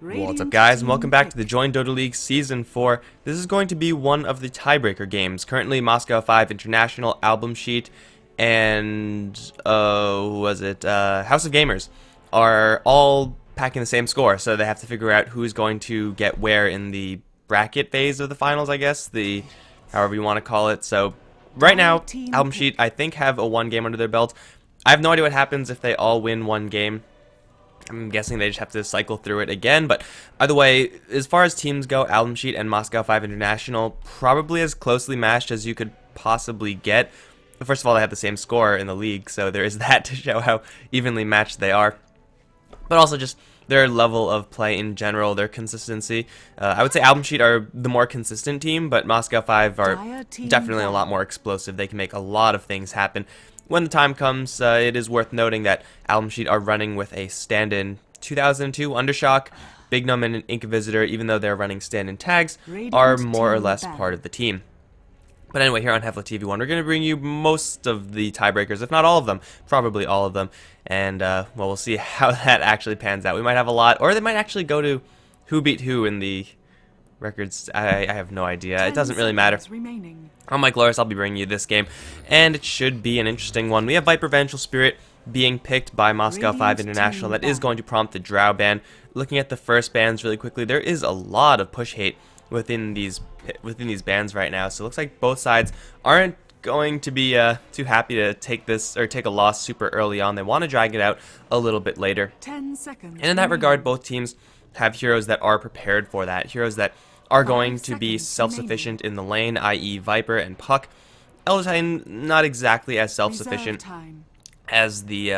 What's up, guys, and welcome back to the Join Dota League Season 4. This is going to be one of the tiebreaker games. Currently, Moscow 5 International, Albumsheet, and, House of Gamers are all packing the same score, so they have to figure out who's going to get where in the bracket phase of the finals, I guess, however you want to call it. So, right now, Albumsheet, I think, have a 1 game under their belt. I have no idea what happens if they all win 1 game. I'm guessing they just have to cycle through it again, but either way, as far as teams go, Albumsheet and Moscow 5 International probably as closely matched as you could possibly get. First of all, they have the same score in the league, so there is that to show how evenly matched they are. But also just their level of play in general, their consistency. I would say Albumsheet are the more consistent team, but Moscow 5 are definitely a lot more explosive. They can make a lot of things happen. When the time comes, it is worth noting that Albumsheet are running with a stand-in 2002 Undershock. Bignum and Inquisitor, even though they're running stand-in tags, are more or less part of the team. But anyway, here on HeflaTV 1, we're going to bring you most of the tiebreakers, if not all of them, probably all of them. And, well, we'll see how that actually pans out. We might have a lot, or they might actually go to who beat who in the records. I have no idea. It doesn't really matter. I'm Mike Loris. I'll be bringing you this game, and it should be an interesting one. We have Viper Vengeful Spirit being picked by Moscow 5 International. That is going to prompt the Drow ban. Looking at the first bans really quickly, there is a lot of push hate within these bans right now. So it looks like both sides aren't going to be too happy to take a loss super early on. They want to drag it out a little bit later. 10 seconds. And in that regard, both teams have heroes that are prepared for that. Heroes that are going to be self-sufficient in the lane, i.e. Viper and Puck. Elder Titan, not exactly as self-sufficient as the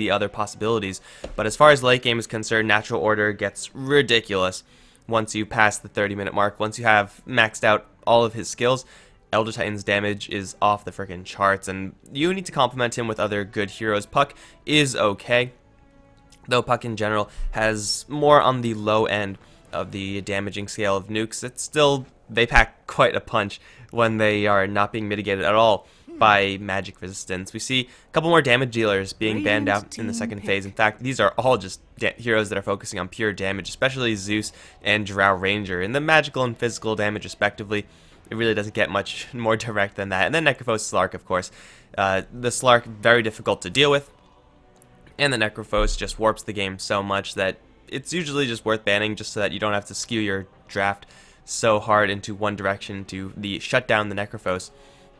other possibilities. But as far as late game is concerned, Natural Order gets ridiculous once you pass the 30-minute mark. Once you have maxed out all of his skills, Elder Titan's damage is off the frickin' charts, and you need to complement him with other good heroes. Puck is okay, though Puck in general has more on the low end of the damaging scale of nukes. It's still, they pack quite a punch when they are not being mitigated at all by magic resistance. We see a couple more damage dealers being banned out in the second phase. In fact, these are all just heroes that are focusing on pure damage, especially Zeus and Drow Ranger. In the magical and physical damage respectively, it really doesn't get much more direct than that. And then Necrophos Slark, of course. The Slark, very difficult to deal with, and the Necrophos just warps the game so much that it's usually just worth banning, just so that you don't have to skew your draft so hard into one direction to shut down the Necrophos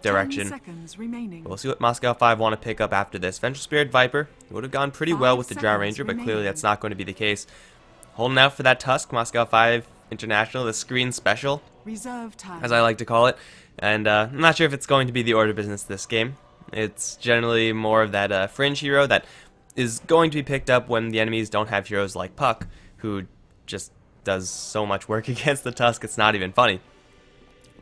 direction. 10 seconds remaining. We'll see what Moscow 5 want to pick up after this. Vengeful Spirit Viper would have gone pretty well with the Drow Ranger, but clearly that's not going to be the case. Holding out for that Tusk, Moscow 5 International, the screen special, Reserve time, as I like to call it. And I'm not sure if it's going to be the order of business this game. It's generally more of that fringe hero that is going to be picked up when the enemies don't have heroes like Puck, who just does so much work against the Tusk, it's not even funny.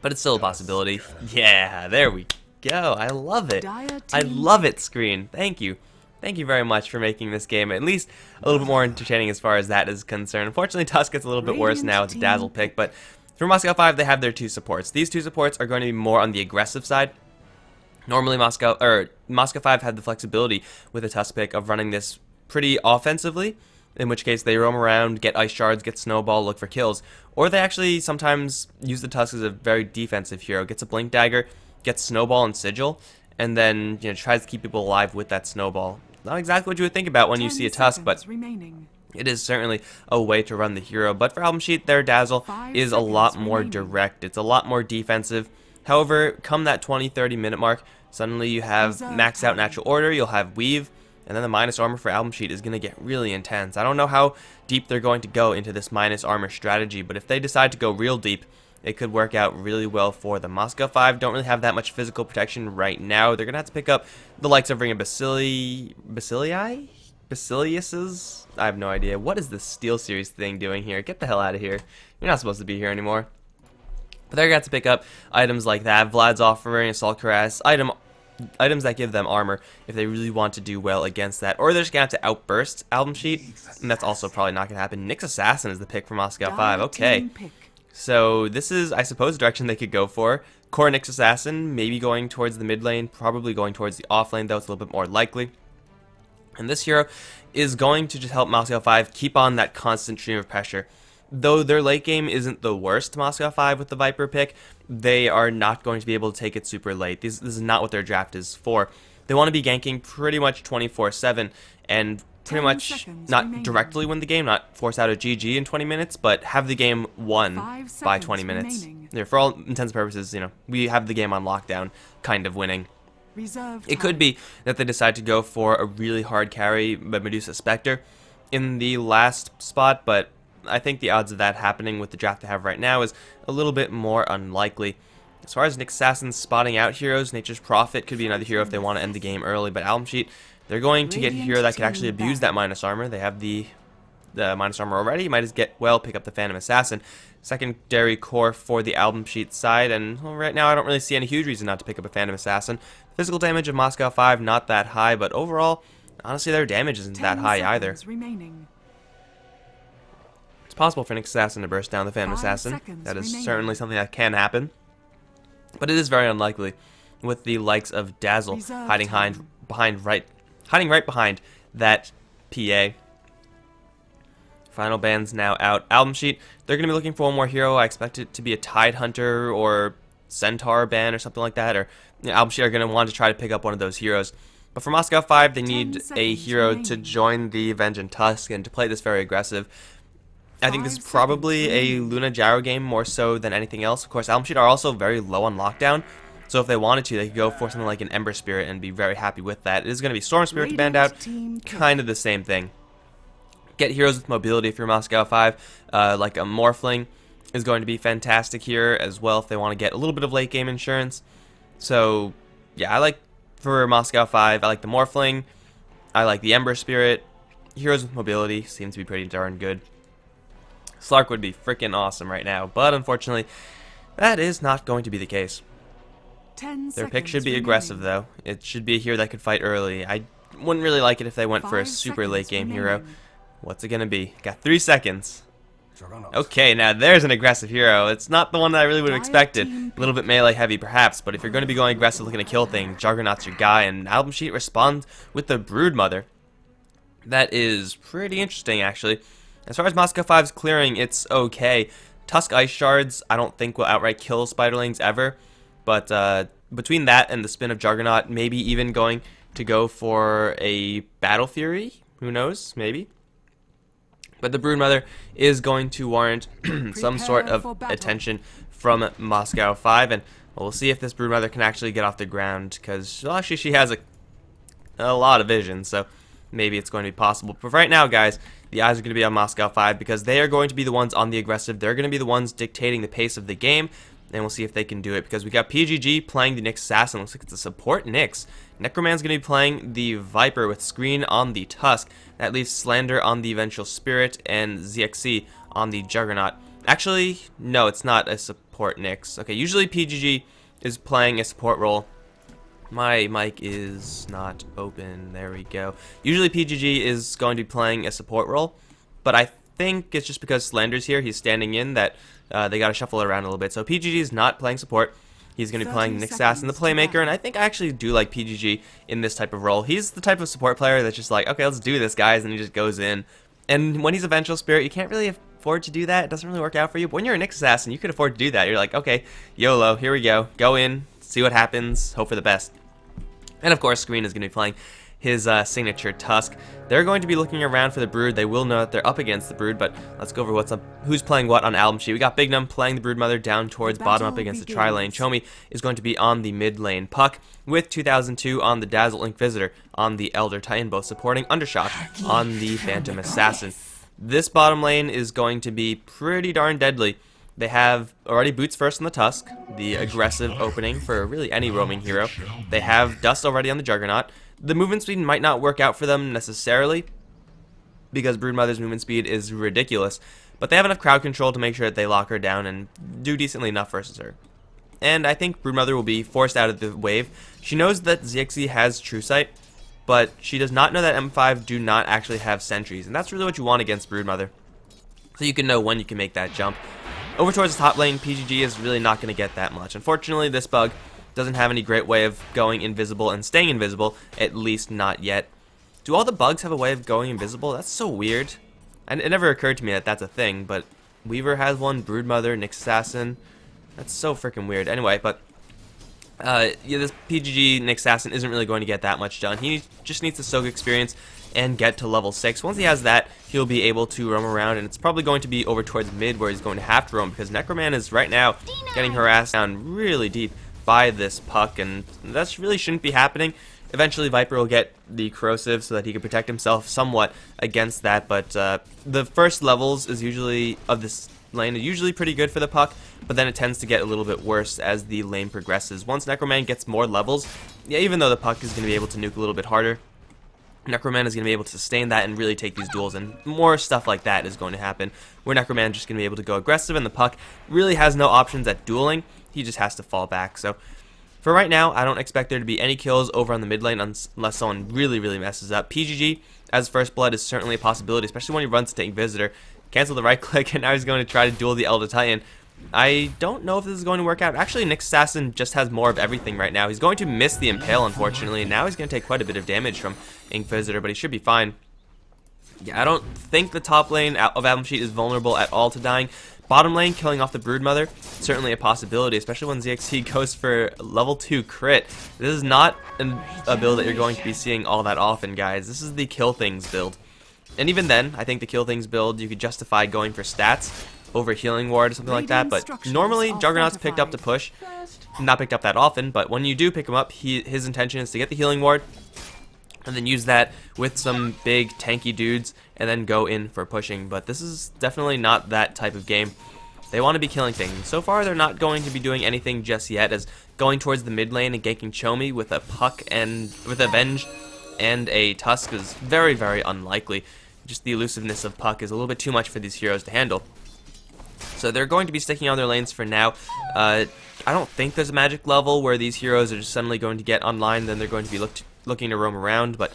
But it's still a possibility. Yeah, there we go. I love it. I love it, screen. Thank you. Thank you very much for making this game at least a little bit more entertaining as far as that is concerned. Unfortunately, Tusk gets a little bit worse now with the Dazzle pick, but for Moscow 5, they have their 2 supports. These 2 supports are going to be more on the aggressive side. Normally, Moscow 5 had the flexibility with a Tusk pick of running this pretty offensively, in which case they roam around, get ice shards, get snowball, look for kills. Or they actually sometimes use the Tusk as a very defensive hero, gets a blink dagger, gets snowball and sigil, and then tries to keep people alive with that snowball. Not exactly what you would think about when you see a Tusk, but it is certainly a way to run the hero. But for Albumsheet, their Dazzle is a lot more direct. It's a lot more defensive. However, come that 20-30 minute mark, suddenly you have maxed out Natural Order, you'll have Weave, and then the minus armor for Albumsheet is going to get really intense. I don't know how deep they're going to go into this minus armor strategy, but if they decide to go real deep, it could work out really well for them. Moscow 5 don't really have that much physical protection right now. They're going to have to pick up the likes of Ring of Bacilliuses? I have no idea. What is this Steel Series thing doing here? Get the hell out of here. You're not supposed to be here anymore. But they're going to have to pick up items like that. Vlad's offering, Assault Cuirass, items that give them armor if they really want to do well against that. Or they're just going to have to outburst Albumsheet, and that's also probably not going to happen. Nyx Assassin is the pick for Moscow 5. Okay. So this is, I suppose, the direction they could go for. Core Nyx Assassin, maybe going towards the mid lane, probably going towards the off lane, though it's a little bit more likely. And this hero is going to just help Moscow 5 keep on that constant stream of pressure. Though their late game isn't the worst, Moscow 5 with the Viper pick, they are not going to be able to take it super late. This is not what their draft is for. They want to be ganking pretty much 24/7 and pretty much not directly win the game, not force out a GG in 20 minutes, but have the game won by 20 minutes. Yeah, for all intents and purposes, we have the game on lockdown, kind of winning. It could be that they decide to go for a really hard carry, but Medusa Spectre in the last spot, but I think the odds of that happening with the draft they have right now is a little bit more unlikely. As far as Nyx Assassin's spotting out heroes, Nature's Prophet could be another hero if they want to end the game early, but Albumsheet, they're going to get a hero that could actually abuse that minus armor. They have the minus armor already. You might as well pick up the Phantom Assassin. Secondary core for the Albumsheet side, and well, right now I don't really see any huge reason not to pick up a Phantom Assassin. Physical damage of Moscow 5 not that high, but overall, honestly, their damage isn't that high either. It's possible for Nyx Assassin to burst down the Phantom Assassin. That is certainly something that can happen, but it is very unlikely with the likes of Dazzle hiding right behind that PA. Final band's now out. Albumsheet, they're going to be looking for one more hero. I expect it to be a Tide Hunter or Centaur ban or something like that, or Albumsheet are going to want to try to pick up one of those heroes. But for Moscow 5, they need a hero to join the Vengeance Tusk and to play this very aggressive. I think this is probably a Luna Gyro game more so than anything else. Of course, Albumsheet are also very low on lockdown, so if they wanted to, they could go for something like an Ember Spirit and be very happy with that. It is going to be Storm Spirit to band out, kind of the same thing. Get heroes with mobility if you're Moscow 5, like a Morphling is going to be fantastic here as well if they want to get a little bit of late game insurance. So, yeah, I like, for Moscow 5, I like the Morphling, I like the Ember Spirit. Heroes with mobility seem to be pretty darn good. Slark would be freaking awesome right now, but unfortunately, that is not going to be the case. Their pick should be aggressive, though. It should be a hero that could fight early. I wouldn't really like it if they went for a super late game hero. What's it going to be? Got 3 seconds. Okay, now there's an aggressive hero. It's not the one that I really would have expected. A little bit melee heavy, perhaps, but if you're going to be going aggressive looking to kill things, Juggernaut's your guy, and Albumsheet responds with the Broodmother. That is pretty interesting, actually. As far as Moscow 5's clearing, it's okay. Tusk Ice Shards, I don't think will outright kill Spiderlings ever. But between that and the spin of Juggernaut, maybe even going to go for a Battle Fury. Who knows? Maybe. But the Broodmother is going to warrant some sort of attention from Moscow 5. And we'll see if this Broodmother can actually get off the ground. Because, well, actually, she has a lot of vision. So maybe it's going to be possible. But right now, guys, the eyes are going to be on Moscow 5 because they are going to be the ones on the aggressive. They're going to be the ones dictating the pace of the game. And we'll see if they can do it because we got PGG playing the Nyx Assassin. Looks like it's a support Nyx. Necroman's going to be playing the Viper with Screen on the Tusk. That leaves Slander on the Vengeful Spirit and ZXC on the Juggernaut. Actually, no, it's not a support Nyx. Okay, usually PGG is playing a support role. My mic is not open. There we go. Usually PGG is going to be playing a support role, but I think it's just because Slander's here, he's standing in, that they got to shuffle it around a little bit. So PGG is not playing support. He's going to be playing Nyx Assassin, the Playmaker, and I think I actually do like PGG in this type of role. He's the type of support player that's just like, okay, let's do this, guys, and he just goes in. And when he's a Vengeful Spirit, you can't really afford to do that. It doesn't really work out for you. But when you're a Nyx Assassin, you can afford to do that. You're like, okay, YOLO, here we go. Go in, see what happens, hope for the best. And of course, Screen is going to be playing his signature Tusk. They're going to be looking around for the Brood. They will know that they're up against the Brood, but let's go over what's up. Who's playing what on Albumsheet? We got Bignum playing the Broodmother down towards bottom up against the Tri-Lane. Chomi is going to be on the mid lane. Puck with 2002 on the Dazzle Inquisitor on the Elder Titan, both supporting Undershot on the Phantom Assassin. This bottom lane is going to be pretty darn deadly. They have already Boots First on the Tusk, the aggressive opening for really any roaming hero. They have Dust already on the Juggernaut. The movement speed might not work out for them necessarily, because Broodmother's movement speed is ridiculous, but they have enough crowd control to make sure that they lock her down and do decently enough versus her. And I think Broodmother will be forced out of the wave. She knows that ZXC has True Sight, but she does not know that M5 do not actually have sentries, and that's really what you want against Broodmother, so you can know when you can make that jump. Over towards the top lane, PGG is really not going to get that much. Unfortunately, this bug doesn't have any great way of going invisible and staying invisible, at least not yet. Do all the bugs have a way of going invisible? That's so weird. And it never occurred to me that that's a thing, but Weaver has one, Broodmother, Nyx Assassin. That's so freaking weird. Anyway, but yeah, this PGG Nyx Assassin isn't really going to get that much done. He just needs to soak experience and get to level 6. Once he has that, he'll be able to roam around, and it's probably going to be over towards mid where he's going to have to roam, because Necroman is right now getting harassed down really deep by this puck, and that really shouldn't be happening. Eventually Viper will get the corrosive so that he can protect himself somewhat against that, but the first levels is usually of this lane are usually pretty good for the puck, but then it tends to get a little bit worse as the lane progresses. Once Necroman gets more levels, yeah, even though the puck is going to be able to nuke a little bit harder, Necroman is going to be able to sustain that and really take these duels, and more stuff like that is going to happen, where Necroman is just going to be able to go aggressive, and the puck really has no options at dueling. He just has to fall back. So for right now, I don't expect there to be any kills over on the mid lane unless someone really messes up. PGG as first blood is certainly a possibility, especially when he runs to Inquisitor. Cancel the right click, and now he's going to try to duel the Elder Titan. I don't know if this is going to work out. Actually, Nyx Assassin just has more of everything right now. He's going to miss the Impale, unfortunately, and now he's going to take quite a bit of damage from Inquisitor, but he should be fine. Yeah, I don't think the top lane of Albumsheet is vulnerable at all to dying. Bottom lane, killing off the Broodmother, certainly a possibility, especially when ZXT goes for level 2 crit. This is not a build that you're going to be seeing all that often, guys. This is the Kill Things build. And even then, I think the Kill Things build, you could justify going for stats over Healing Ward or something like that, but normally Juggernaut's picked up to push. Not picked up that often, but when you do pick him up, his intention is to get the Healing Ward, and then use that with some big tanky dudes, and then go in for pushing. But this is definitely not that type of game. They want to be killing things. So far, they're not going to be doing anything just yet, as going towards the mid lane and ganking Chomi with a Puck and with a Venge and a Tusk is very unlikely. Just the elusiveness of Puck is a little bit too much for these heroes to handle. So they're going to be sticking on their lanes for now. I don't think there's a magic level where these heroes are just suddenly going to get online, then they're going to be looking to roam around, but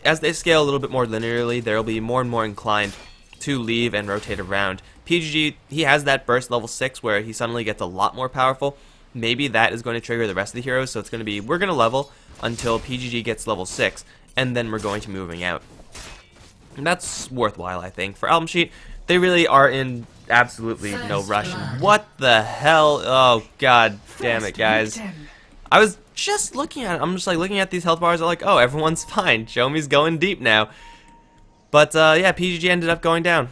as they scale a little bit more linearly, they'll be more and more inclined to leave and rotate around. PGG, he has that burst level 6 where he suddenly gets a lot more powerful. Maybe that is going to trigger the rest of the heroes, so it's going to be, we're going to level until PGG gets level 6, and then we're going to moving out. And that's worthwhile, I think. For Albumsheet, they really are in absolutely no rush. What the hell? Oh, god damn it, guys. I was just looking at it. I'm just like looking at these health bars. I'm like, oh, everyone's fine. Chomi's going deep now. But yeah, PGG ended up going down.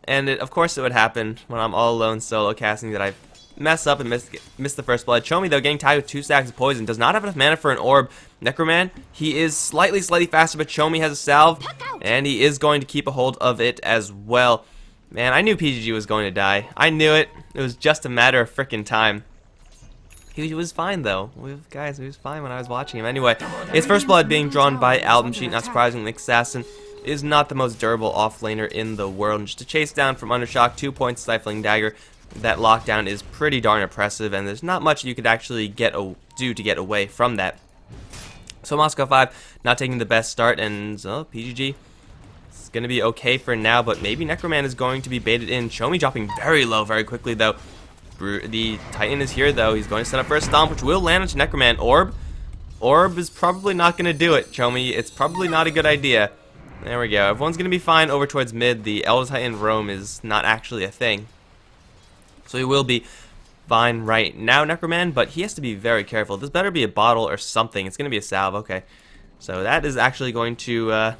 And of course it would happen when I'm all alone solo casting that I mess up and miss the first blood. Chomi, though, getting tied with 2 stacks of poison, does not have enough mana for an orb. Necroman, he is slightly faster, but Chomi has a salve, and he is going to keep a hold of it as well. Man, I knew PGG was going to die. I knew it. It was just a matter of frickin' time. He was fine, though. Guys, he was fine when I was watching him. Anyway, his first blood being drawn by Albumsheet, not surprisingly, Assassin is not the most durable offlaner in the world. And just to chase down from Undershock, 2 points, Stifling Dagger, that lockdown is pretty darn oppressive, and there's not much you could actually do to get away from that. So Moscow 5 not taking the best start, and PGG is going to be okay for now, but maybe Necroman is going to be baited in. Chomi dropping very low very quickly, though. The Titan is here, though. He's going to set up for a stomp, which will land into Necroman. Orb is probably not going to do it, Chomi. It's probably not a good idea. There we go. Everyone's going to be fine over towards mid. The Elder Titan roam is not actually a thing. So he will be fine right now, Necroman, but he has to be very careful. This better be a bottle or something. It's going to be a salve. Okay. So that is actually going to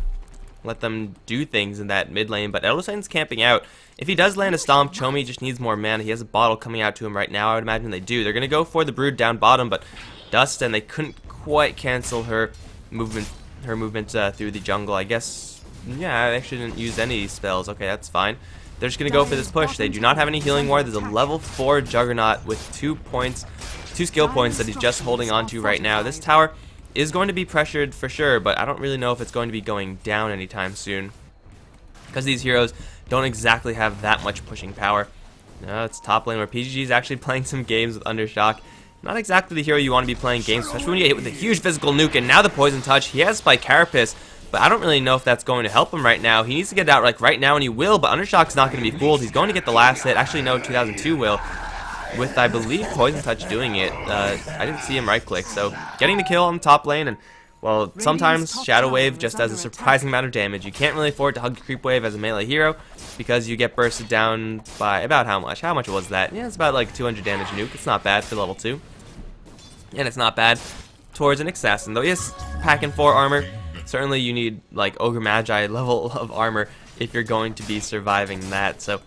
let them do things in that mid lane, but Elder Titan's camping out. If he does land a stomp, Chomi just needs more mana. He has a bottle coming out to him right now. I would imagine they do. They're going to go for the Brood down bottom, but Dust, and they couldn't quite cancel her movement through the jungle. I guess, yeah, I actually didn't use any spells. Okay, that's fine. They're just going to go for this push. They do not have any healing ward. There's a level 4 Juggernaut with 2 skill points that he's just holding on to right now. This tower is going to be pressured for sure, but I don't really know if it's going to be going down anytime soon, because these heroes don't exactly have that much pushing power. No, it's top lane where PGG is actually playing some games with Undershock. Not exactly the hero you want to be playing games, especially when you get hit with a huge physical nuke, and now the Poison Touch. He has Spike Carapace, but I don't really know if that's going to help him right now. He needs to get out like right now, and he will, but Undershock's not going to be fooled. He's going to get the last hit. Actually, no, 2002 will, with, I believe, Poison Touch doing it. I didn't see him right-click, so getting the kill on the top lane, and Well, sometimes top Shadow tower Wave is just does a under surprising amount of damage. You can't really afford to hug Creep Wave as a melee hero because you get bursted down by about how much? How much was that? Yeah, it's about like 200 damage nuke. It's not bad for level 2. And it's not bad towards an assassin, though he is packing 4 armor. Certainly you need like Ogre Magi level of armor if you're going to be surviving that. So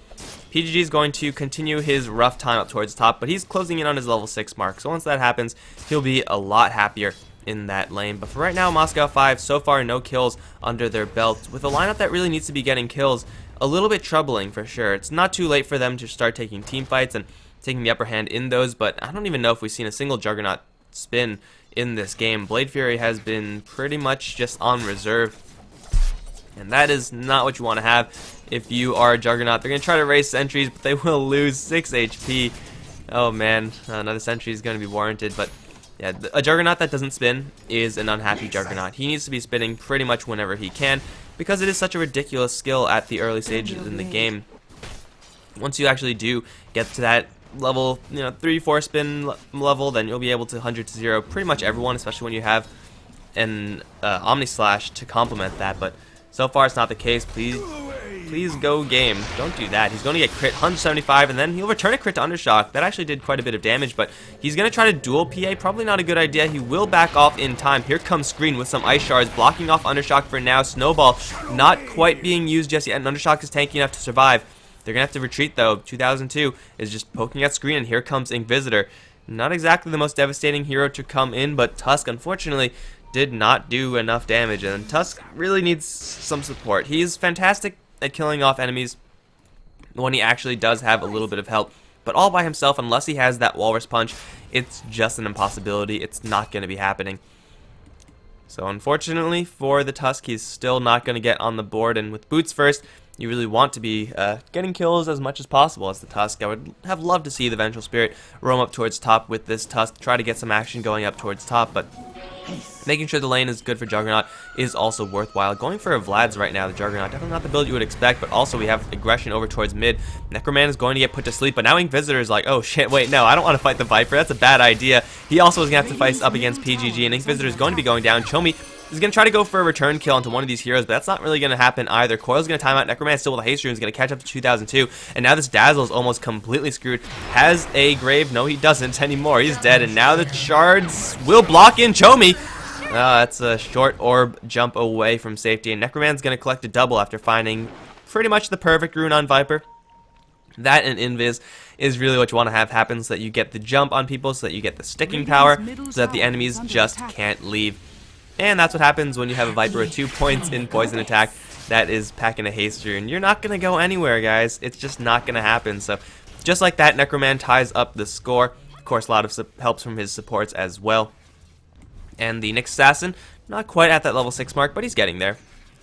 PGG is going to continue his rough time up towards the top, but he's closing in on his level 6 mark. So once that happens, he'll be a lot happier in that lane. But for right now, Moscow 5, so far no kills under their belt. With a lineup that really needs to be getting kills, a little bit troubling for sure. It's not too late for them to start taking team fights and taking the upper hand in those, but I don't even know if we've seen a single Juggernaut spin in this game. Blade Fury has been pretty much just on reserve, and that is not what you want to have if you are a Juggernaut. They're going to try to raise sentries, but they will lose 6 HP. Oh man, another sentry is going to be warranted, but yeah, a Juggernaut that doesn't spin is an unhappy Juggernaut. He needs to be spinning pretty much whenever he can because it is such a ridiculous skill at the early stages in the game. Once you actually do get to that level, 3-4 spin level, then you'll be able to 100 to 0 pretty much everyone, especially when you have an Omni Slash to complement that. But so far it's not the case. Please go game. Don't do that. He's going to get crit 175, and then he'll return a crit to Undershock. That actually did quite a bit of damage, but he's going to try to dual PA. Probably not a good idea. He will back off in time. Here comes Screen with some Ice Shards, blocking off Undershock for now. Snowball not quite being used just yet, and Undershock is tanky enough to survive. They're going to have to retreat, though. 2002 is just poking at Screen, and here comes Inquisitor. Not exactly the most devastating hero to come in, but Tusk, unfortunately, did not do enough damage, and Tusk really needs some support. He's fantastic at killing off enemies when he actually does have a little bit of help, but all by himself, unless he has that Walrus Punch, it's just an impossibility. It's not going to be happening. So unfortunately for the Tusk, he's still not going to get on the board, and with Boots first, you really want to be getting kills as much as possible as the Tusk. I would have loved to see the Vengeful Spirit roam up towards top with this Tusk, try to get some action going up towards top, but making sure the lane is good for Juggernaut is also worthwhile. Going for a Vlad's right now, the Juggernaut, definitely not the build you would expect, but also we have aggression over towards mid. Necroman is going to get put to sleep, but now Inquisitor is like, oh shit, wait, no, I don't want to fight the Viper, that's a bad idea. He also is going to have to fight up against PGG, and Inquisitor is going to be going down. Chomi is going to try to go for a return kill onto one of these heroes, but that's not really going to happen either. Coil's going to time out. Necroman still with a haste rune is going to catch up to 2002, and now this Dazzle is almost completely screwed. Has a grave? No, he doesn't anymore. He's dead, and now the shards will block in Chomi. That's a short orb jump away from safety, and Necroman's going to collect a double after finding pretty much the perfect rune on Viper. That and Invis is really what you want to have happen, so that you get the jump on people, so that you get the sticking power, so that the enemies just can't leave. And that's what happens when you have a Viper with 2 points in poison attack that is packing a haste rune. You're not going to go anywhere, guys. It's just not going to happen. So just like that, Necroman ties up the score. Of course, a lot of helps from his supports as well. And the Nyx Assassin, not quite at that level 6 mark, but he's getting there.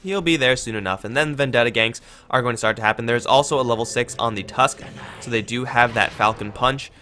He'll be there soon enough. And then Vendetta ganks are going to start to happen. There's also a level 6 on the Tusk, so they do have that Falcon Punch.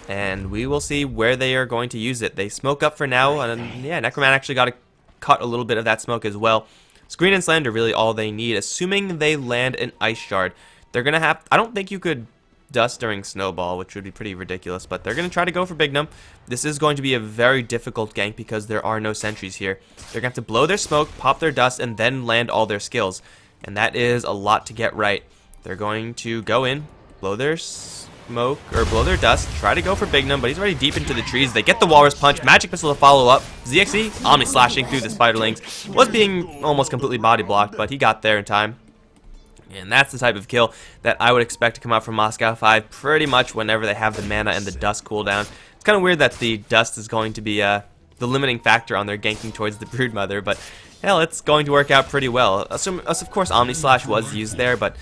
And we will see where they are going to use it. They smoke up for now, and yeah, Necroman actually got to cut a little bit of that smoke as well. Screen and Slant are really all they need, assuming they land an Ice Shard. They're going to have, I don't think you could Dust during Snowball, which would be pretty ridiculous, but they're going to try to go for Bignum. This is going to be a very difficult gank because there are no sentries here. They're going to have to blow their smoke, pop their dust, and then land all their skills. And that is a lot to get right. They're going to go in, blow their smoke, or blow their dust, try to go for Bignum, but he's already deep into the trees. They get the Walrus Punch, Magic Missile to follow up. ZXE, Omni slashing through the Spiderlings. Was being almost completely body blocked, but he got there in time. And that's the type of kill that I would expect to come out from Moscow 5 pretty much whenever they have the mana and the dust cooldown. It's kind of weird that the dust is going to be the limiting factor on their ganking towards the Broodmother, but hell, it's going to work out pretty well. Of course, Omni Slash was used there, but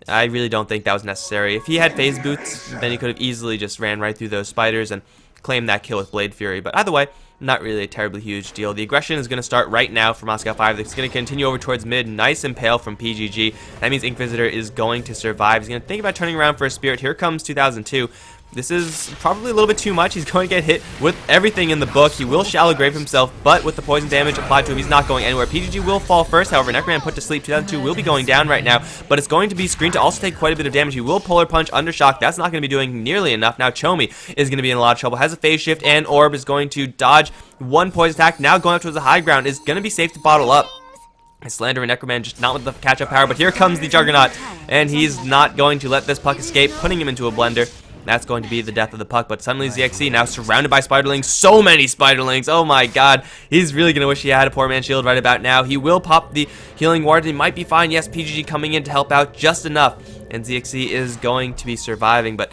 I really don't think that was necessary. If he had Phase Boots, then he could have easily just ran right through those spiders and claimed that kill with Blade Fury. But either way, not really a terribly huge deal. The aggression is going to start right now for Moscow 5. It's going to continue over towards mid. Nice Impale from PGG. That means Inquisitor is going to survive. He's going to think about turning around for a Spirit. Here comes 2002. This is probably a little bit too much. He's going to get hit with everything in the book. He will shallow grave himself, but with the poison damage applied to him, he's not going anywhere. PGG will fall first. However, Necroman put to sleep. 2002 will be going down right now, but it's going to be Screen to also take quite a bit of damage. He will Polar Punch, Undershock. That's not going to be doing nearly enough. Now Chomi is going to be in a lot of trouble. Has a phase shift, and Orb is going to dodge one poison attack. Now going up towards the high ground is going to be safe to bottle up. Slander and Necroman just not with the catch-up power, but here comes the Juggernaut, and he's not going to let this puck escape, putting him into a blender. That's going to be the death of the puck, but suddenly ZXC now surrounded by Spiderlings. So many Spiderlings. Oh my god. He's really going to wish he had a poor man's shield right about now. He will pop the healing ward. He might be fine. Yes, PGG coming in to help out just enough, and ZXC is going to be surviving, but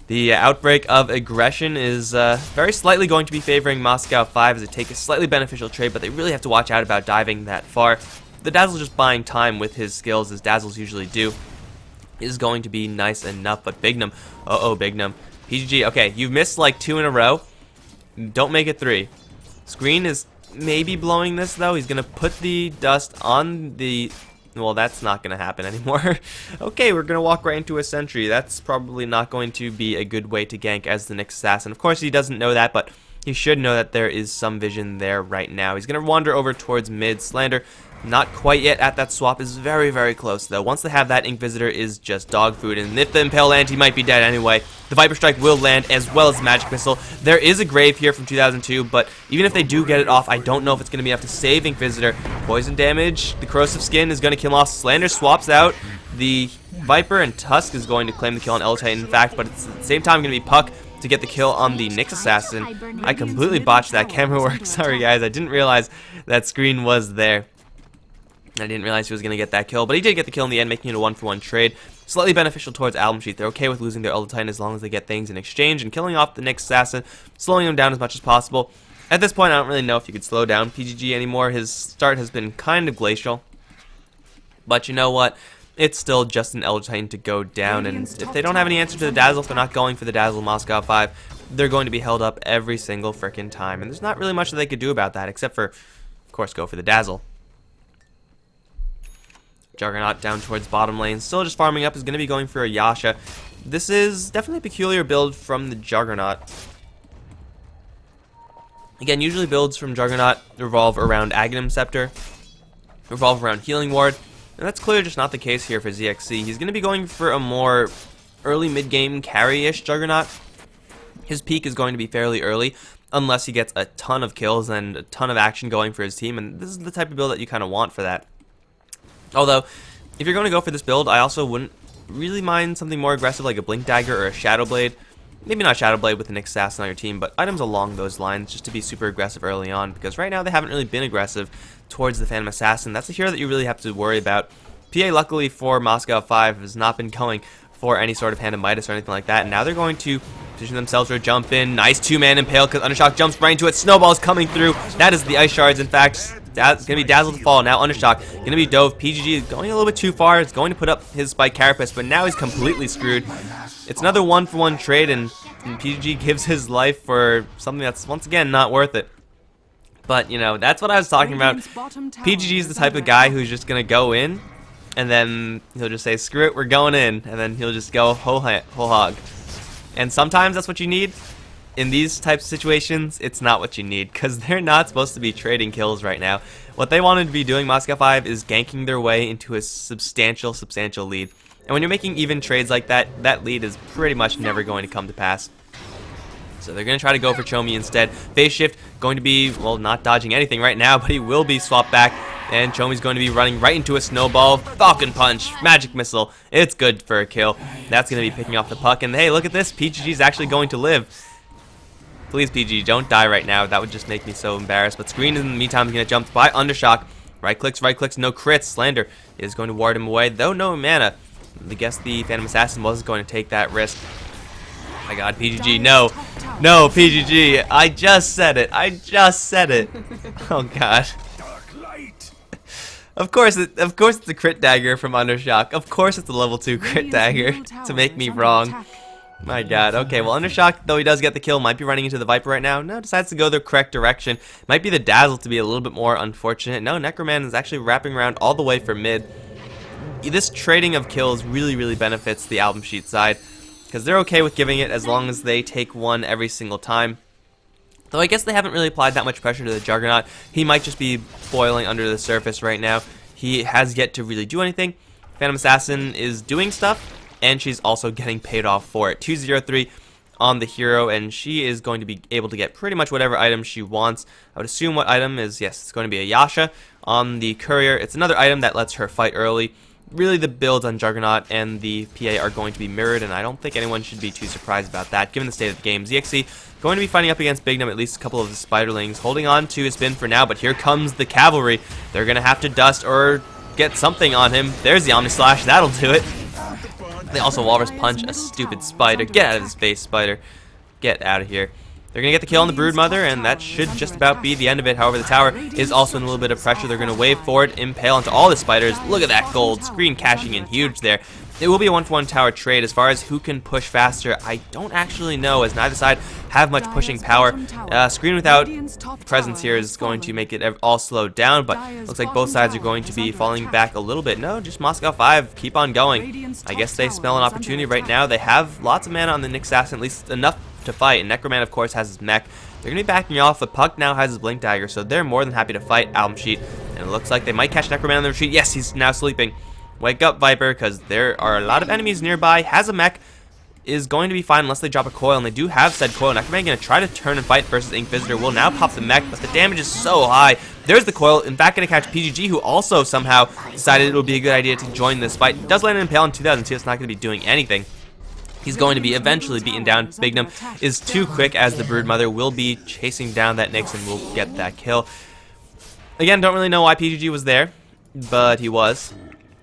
the outbreak of aggression is very slightly going to be favoring Moscow 5 as they take a slightly beneficial trade, but they really have to watch out about diving that far. The Dazzle just buying time with his skills, as Dazzles usually do, is going to be nice enough, but Bignum, Bignum. PGG, okay, you've missed like 2 in a row. Don't make it 3. Screen is maybe blowing this, though. He's going to put the dust on the... Well, that's not going to happen anymore. Okay, we're going to walk right into a sentry. That's probably not going to be a good way to gank as the next assassin. Of course, he doesn't know that, but he should know that there is some vision there right now. He's going to wander over towards mid. Slander, not quite yet at that swap, is very, very close, though. Once they have that, Ink Visitor is just dog food, and if the Impale lands, he might be dead anyway. The Viper Strike will land, as well as the Magic Missile. There is a Grave here from 2002, but even if they do get it off, I don't know if it's going to be enough to save Ink Visitor. Poison damage, the Corrosive Skin is going to kill him off. Slander swaps out the Viper, and Tusk is going to claim the kill on L-Titan, in fact, but it's at the same time going to be Puck to get the kill on the Nyx Assassin. I completely botched that camera work. Sorry, guys. I didn't realize that Screen was there. I didn't realize he was going to get that kill, but he did get the kill in the end, making it a 1-for-1 trade. Slightly beneficial towards Albumsheet. They're okay with losing their Titan as long as they get things in exchange and killing off the Nyx Assassin, slowing him down as much as possible. At this point, I don't really know if you could slow down PGG anymore. His start has been kind of glacial. But you know what? It's still just an Titan to go down, and if they don't have any answer to the Dazzle, if they're not going for the Dazzle Moscow 5, they're going to be held up every single frickin' time. And there's not really much that they could do about that, except for, of course, go for the Dazzle. Juggernaut down towards bottom lane, still just farming up, is going to be going for a Yasha. This is definitely a peculiar build from the Juggernaut. Again, usually builds from Juggernaut revolve around Aghanim Scepter, revolve around Healing Ward, and that's clearly just not the case here for ZXC. He's going to be going for a more early mid-game carry-ish Juggernaut. His peak is going to be fairly early, unless he gets a ton of kills and a ton of action going for his team, and this is the type of build that you kind of want for that. Although, if you're going to go for this build, I also wouldn't really mind something more aggressive like a Blink Dagger or a Shadow Blade. Maybe not Shadow Blade with an Assassin on your team, but items along those lines just to be super aggressive early on, because right now they haven't really been aggressive towards the Phantom Assassin. That's a hero that you really have to worry about. PA, luckily for Moscow 5, has not been going for any sort of Hand of Midas or anything like that, and now they're going to position themselves for a jump in. Nice 2-man Impale, because Undershock jumps right into it. Snowball's coming through. That is the Ice Shards, in fact. That's going to be Dazzle to fall. Now Undershock going to be dove. PGG is going a little bit too far. It's going to put up his Spike Carapace, but now he's completely screwed. It's another 1-for-1 trade, and PGG gives his life for something that's, once again, not worth it. But, you know, that's what I was talking about. PGG is the type of guy who's just going to go in, and then he'll just say, screw it, we're going in. And then he'll just go whole hog. And sometimes that's what you need. In these types of situations, it's not what you need, because they're not supposed to be trading kills right now. What they wanted to be doing, Moscow 5, is ganking their way into a substantial lead. And when you're making even trades like that, that lead is pretty much never going to come to pass. So they're going to try to go for Chomi instead. Phase shift going to be, well, not dodging anything right now, but he will be swapped back. And Chomi's going to be running right into a snowball. Falcon Punch, Magic Missile. It's good for a kill. That's going to be picking off the puck. And hey, look at this. PGG's actually going to live. Please, PG, don't die right now. That would just make me so embarrassed. But Screen, in the meantime, is going to jump by Undershock. Right clicks, no crits. Slander is going to ward him away, though no mana. I guess the Phantom Assassin wasn't going to take that risk. Oh my god, PGG, no. No, PGG. I just said it. Oh god. Of course it's a crit dagger from Undershock. Of course it's a level 2 crit dagger to make me wrong. My god. Okay, well, Undershock, though he does get the kill, might be running into the Viper right now. No, decides to go the correct direction. Might be the Dazzle to be a little bit more unfortunate. No, Necroman is actually wrapping around all the way for mid. This trading of kills really benefits the Albumsheet side. because they're okay with giving it as long as they take one every single time. Though I guess they haven't really applied that much pressure to the Juggernaut. He might just be boiling under the surface right now. He has yet to really do anything. Phantom Assassin is doing stuff, and she's also getting paid off for it. 203 on the hero, and she is going to be able to get pretty much whatever item she wants. I would assume what item is, yes, it's going to be a Yasha. On the Courier, it's another item that lets her fight early. Really, the builds on Juggernaut and the PA are going to be mirrored, and I don't think anyone should be too surprised about that, given the state of the game. ZXC going to be fighting up against Bignum, at least a couple of the Spiderlings, holding on to his spin for now, but here comes the Cavalry. They're going to have to dust or get something on him. There's the Omni Slash, that'll do it. They also Walrus Punch a stupid Spider. Get out of his face, Spider. Get out of here. They're going to get the kill on the Broodmother, and that should just about be the end of it. However, the tower is also in a little bit of pressure. They're going to wave forward, impale onto all the Spiders. Look at that gold. Screen cashing in huge there. It will be a 1-for-1 tower trade. As far as who can push faster, I don't actually know, as neither side have much pushing power. Screen without presence here is going to make it all slowed down, but looks like both sides are going to be falling back a little bit. No, just Moscow 5, keep on going. I guess they smell an opportunity right now. They have lots of mana on the Nyx Assassin, at least enough to fight, and Necroman, of course, has his mech. They're going to be backing off, but Puck now has his Blink Dagger, so they're more than happy to fight Albumsheet, and it looks like they might catch Necroman on the retreat. Yes, he's now sleeping. Wake up, Viper, because there are a lot of enemies nearby. Has a mech, is going to be fine unless they drop a coil, and they do have said coil. Necroman going to try to turn and fight versus Ink Visitor. Will now pop the mech, but the damage is so high. There's the coil. In fact, going to catch PGG, who also somehow decided it would be a good idea to join this fight. Does land an Impale in 2000, so it's not going to be doing anything. He's going to be eventually beaten down. Bignum is too quick, as the Broodmother will be chasing down that Nyx and will get that kill. Again, don't really know why PGG was there, but he was.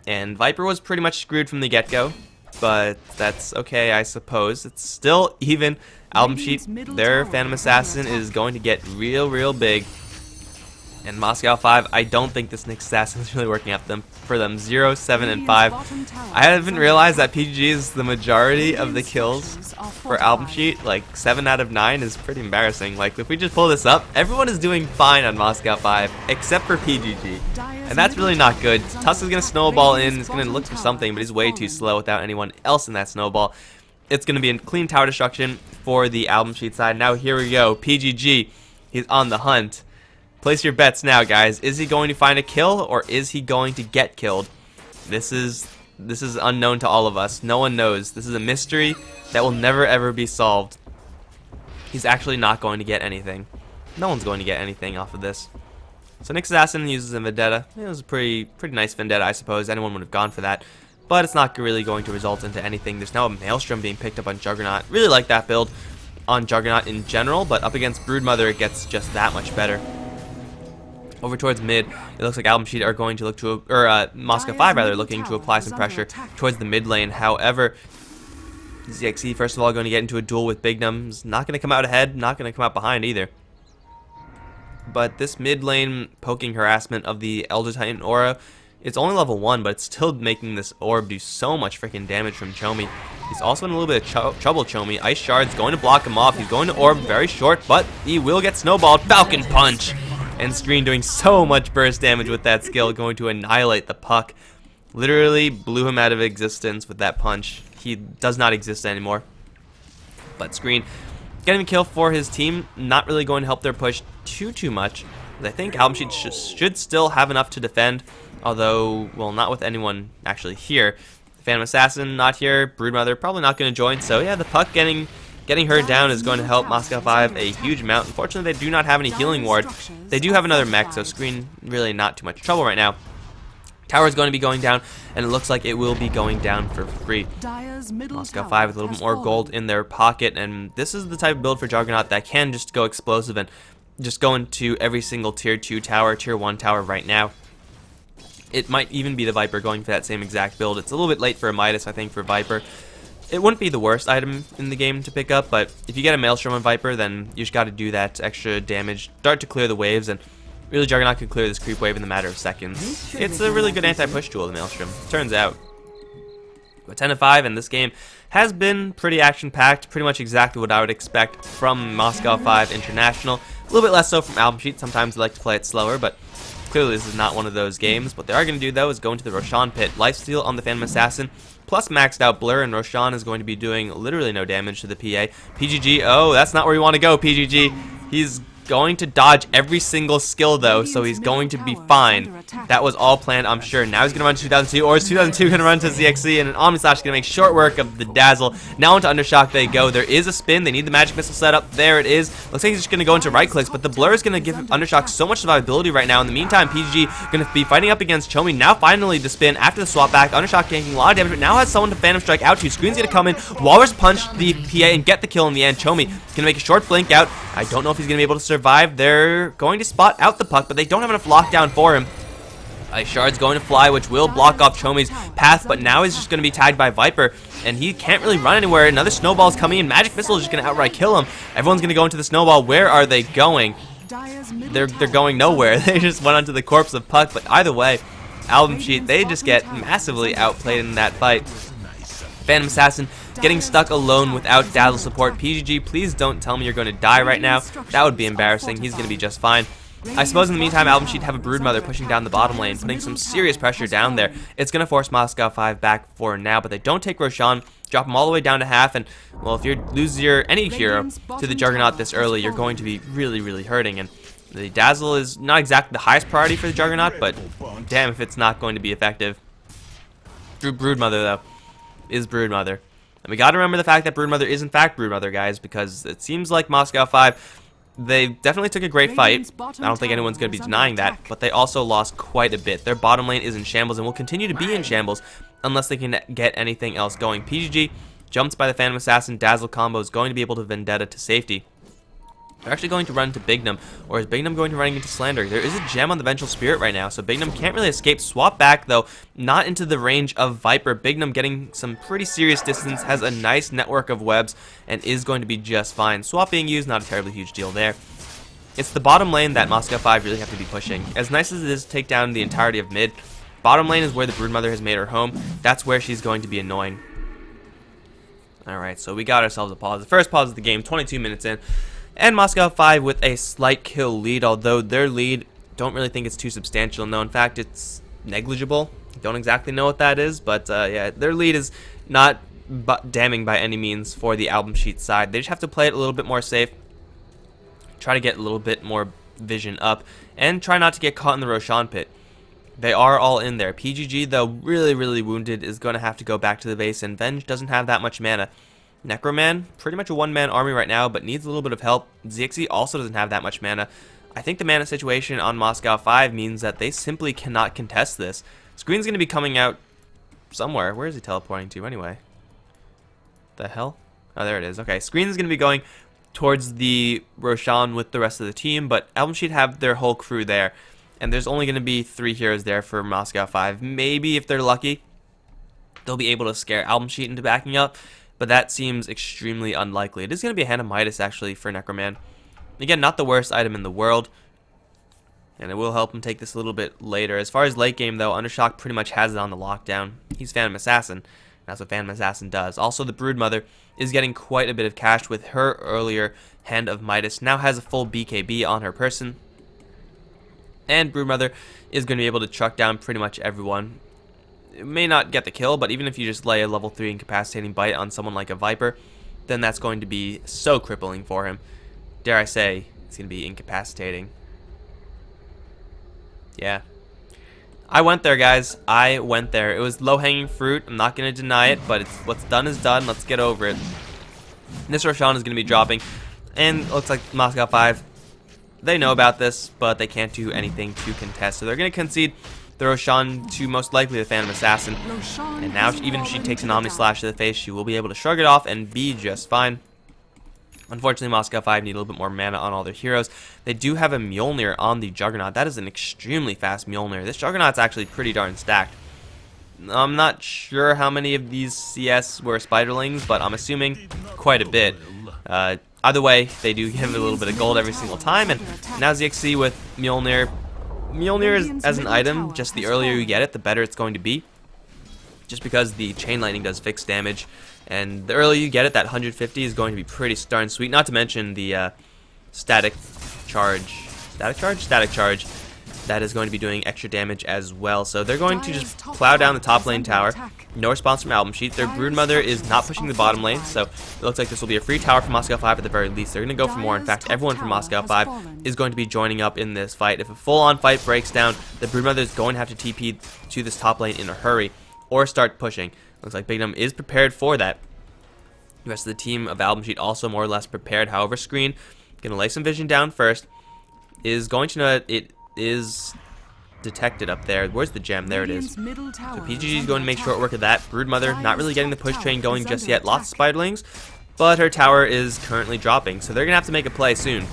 And Viper was pretty much screwed from the get-go, but that's okay, I suppose. It's still even. Albumsheet, their Phantom Assassin, is going to get real big. And Moscow 5, I don't think this Nyx Assassin is really working out for them. 0, 7, and 5. I haven't realized that PGG is the majority of the kills for Albumsheet. Like, 7 out of 9 is pretty embarrassing. Like, if we just pull this up, everyone is doing fine on Moscow 5, except for PGG. And that's really not good. Tusk is going to snowball in, he's going to look for something, but he's way too slow without anyone else in that snowball. It's going to be a clean tower destruction for the Albumsheet side. Now here we go, PGG, he's on the hunt. Place your bets now, guys. Is he going to find a kill, or is he going to get killed? This is unknown to all of us. No one knows. This is a mystery that will never ever be solved. He's actually not going to get anything. No one's going to get anything off of this. So Nyx Assassin uses a Vendetta. It was a pretty nice Vendetta, I suppose. Anyone would have gone for that. But it's not really going to result into anything. There's now a Maelstrom being picked up on Juggernaut. Really like that build on Juggernaut in general, but up against Broodmother, it gets just that much better. Over towards mid, it looks like Albumsheet are going to look to, Moscow 5 rather, looking to apply some pressure towards the mid lane. However, ZXC first of all going to get into a duel with Bignum. He's not going to come out ahead, not going to come out behind either. But this mid lane poking harassment of the Elder Titan aura, it's only level 1, but it's still making this orb do so much freaking damage from Chomi. He's also in a little bit of trouble, Chomi. Ice Shard's going to block him off. He's going to orb very short, but he will get snowballed. Falcon Punch! And Screen doing so much burst damage with that skill, going to annihilate the Puck. Literally blew him out of existence with that punch. He does not exist anymore. But Screen getting a kill for his team, not really going to help their push too much. I think Albumsheet should still have enough to defend, although, well, not with anyone actually here. Phantom Assassin not here, Broodmother probably not going to join, so yeah, the Puck getting her down is going to help Moscow 5 a huge amount. Unfortunately, they do not have any healing ward. They do have another mech, so Screen really not too much trouble right now. Tower is going to be going down, and it looks like it will be going down for free. Moscow 5 with a little bit more gold in their pocket, and this is the type of build for Juggernaut that can just go explosive and just go into every single tier 2 tower, tier 1 tower right now. It might even be the Viper going for that same exact build. It's a little bit late for a Midas, I think, for Viper. It wouldn't be the worst item in the game to pick up, but if you get a Maelstrom on Viper, then you just got to do that extra damage, start to clear the waves, and really Juggernaut can clear this creep wave in a matter of seconds. It's a really good anti-push tool, the Maelstrom, turns out. But 10-5, and this game has been pretty action-packed, pretty much exactly what I would expect from Moscow 5 International. A little bit less so from Albumsheet. Sometimes they like to play it slower, but Clearly this is not one of those games. What they are going to do though is go into the Roshan pit. Lifesteal on the Phantom Assassin, plus maxed out Blur, and Roshan is going to be doing literally no damage to the PA. PGG, oh, that's not where you want to go, PGG. He's going to dodge every single skill though, so he's going to be fine. That was all planned, I'm sure. Now he's going to run to 2002, or is 2002 going to run to ZXC, and an Omni Slash is going to make short work of the Dazzle. Now into Undershock they go. There is a spin. They need the Magic Missile set up. There it is. Looks like he's just going to go into right clicks, but the Blur is going to give Undershock so much survivability right now. In the meantime, PGG going to be fighting up against Chomi. Now finally the spin after the swap back. Undershock taking a lot of damage, but now has someone to Phantom Strike out to. Screen's going to come in. Walrus punch the PA and get the kill in the end. Chomi going to make a short blink out. I don't know if he's going to be able to survive. They're going to spot out the puck, but they don't have enough lockdown for him. Ice Shard's going to fly, which will block off Chomi's path, but now he's just going to be tagged by Viper, and he can't really run anywhere. Another Snowball's coming in. Magic Missile is just going to outright kill him. Everyone's going to go into the Snowball. Where are they going? They're going nowhere. They just went onto the corpse of Puck, but either way, Albumsheet, they just get massively outplayed in that fight. Phantom Assassin getting stuck alone without Dazzle support. PGG, please don't tell me you're going to die right now. That would be embarrassing. He's going to be just fine. I suppose in the meantime, Albumsheet have a Broodmother pushing down the bottom lane, putting some serious pressure down there. It's going to force Moscow 5 back for now, but they don't take Roshan, drop him all the way down to half, and, well, if you lose any hero to the Juggernaut this early, you're going to be really, really hurting, and the Dazzle is not exactly the highest priority for the Juggernaut, but damn if it's not going to be effective. Broodmother, though, is Broodmother. And we got to remember the fact that Broodmother is in fact Broodmother, guys, because it seems like Moscow 5, they definitely took a great fight. I don't think anyone's going to be denying that, but they also lost quite a bit. Their bottom lane is in shambles and will continue to be in shambles unless they can get anything else going. PGG jumps by the Phantom Assassin. Dazzle combo is going to be able to Vendetta to safety. They're actually going to run to Bignum, or is Bignum going to run into Slander? There is a gem on the Vengeful Spirit right now, so Bignum can't really escape. Swap back, though, not into the range of Viper. Bignum getting some pretty serious distance, has a nice network of webs, and is going to be just fine. Swap being used, not a terribly huge deal there. It's the bottom lane that Moscow 5 really have to be pushing. As nice as it is to take down the entirety of mid, bottom lane is where the Broodmother has made her home. That's where she's going to be annoying. Alright, so we got ourselves a pause. The first pause of the game, 22 minutes in. And Moscow 5 with a slight kill lead, although their lead, don't really think it's too substantial. No, in fact, it's negligible. Don't exactly know what that is, but yeah, their lead is not damning by any means for the Albumsheet side. They just have to play it a little bit more safe, try to get a little bit more vision up, and try not to get caught in the Roshan pit. They are all in there. PGG, though really, really wounded, is going to have to go back to the base, and Venge doesn't have that much mana. Necroman, pretty much a one-man army right now, but needs a little bit of help. ZXC also doesn't have that much mana. I think the mana situation on Moscow 5 means that they simply cannot contest this. Screen's going to be coming out somewhere. Where is he teleporting to anyway? The hell? Oh, there it is. Okay, Screen's going to be going towards the Roshan with the rest of the team, but Albumsheet have their whole crew there, and there's only going to be 3 heroes there for Moscow 5. Maybe, if they're lucky, they'll be able to scare Albumsheet into backing up, but that seems extremely unlikely. It is going to be a Hand of Midas, actually, for Necroman. Again, not the worst item in the world, and it will help him take this a little bit later. As far as late game, though, Undershock pretty much has it on the lockdown. He's Phantom Assassin. That's what Phantom Assassin does. Also, the Broodmother is getting quite a bit of cash with her earlier Hand of Midas. Now has a full BKB on her person. And Broodmother is going to be able to truck down pretty much everyone. It may not get the kill, but even if you just lay a level 3 incapacitating bite on someone like a Viper, then that's going to be so crippling for him. Dare I say, it's going to be incapacitating. Yeah. I went there, guys. I went there. It was low-hanging fruit. I'm not going to deny it, but what's done is done. Let's get over it. This Roshan is going to be dropping, and it looks like Moscow 5, they know about this, but they can't do anything to contest. So they're going to concede the Roshan to most likely the Phantom Assassin. And now, even if she takes an Omni Slash to the face, she will be able to shrug it off and be just fine. Unfortunately, Moscow 5 need a little bit more mana on all their heroes. They do have a Mjolnir on the Juggernaut. That is an extremely fast Mjolnir. This Juggernaut's actually pretty darn stacked. I'm not sure how many of these CS were Spiderlings, but I'm assuming quite a bit. Either way, they do give it a little bit of gold every single time, and now ZXC with Mjolnir. Mjolnir is, as an item, just the earlier you get it, the better it's going to be. Just because the Chain Lightning does fixed damage, and the earlier you get it, that 150 is going to be pretty darn sweet. Not to mention the static charge that is going to be doing extra damage as well. So they're going to just plow down the top lane tower. No response from Albumsheet. Their Broodmother is not pushing the bottom lane, so it looks like this will be a free tower for Moscow 5 at the very least. They're going to go for more. In fact, everyone from Moscow 5 is going to be joining up in this fight. If a full-on fight breaks down, the Broodmother is going to have to TP to this top lane in a hurry or start pushing. Looks like Bignum is prepared for that. The rest of the team of Albumsheet also more or less prepared. However, Screen going to lay some vision down first. Is going to know that it is detected up there. Where's the gem? There it is. So PGG is going to make short work of that. Broodmother not really getting the push train going just yet. Lots of spiderlings, but her tower is currently dropping. So they're going to have to make a play soon.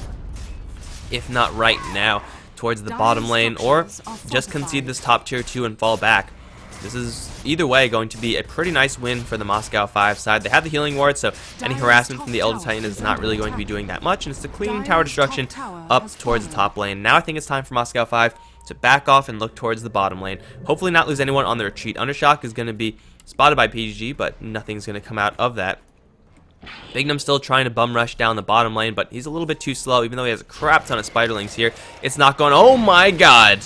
If not right now, towards the bottom lane, or just concede this top tier 2 and fall back. This is, either way, going to be a pretty nice win for the Moscow 5 side. They have the healing ward, so any harassment from the Elder Titan is not really going to be doing that much, and it's the clean tower destruction up towards the top lane. Now I think it's time for Moscow 5 to back off and look towards the bottom lane. Hopefully not lose anyone on the retreat. Undershock is going to be spotted by PGG, but nothing's going to come out of that. Bignum's still trying to bum rush down the bottom lane, but he's a little bit too slow, even though he has a crap ton of spiderlings here. It's not going. Oh my god!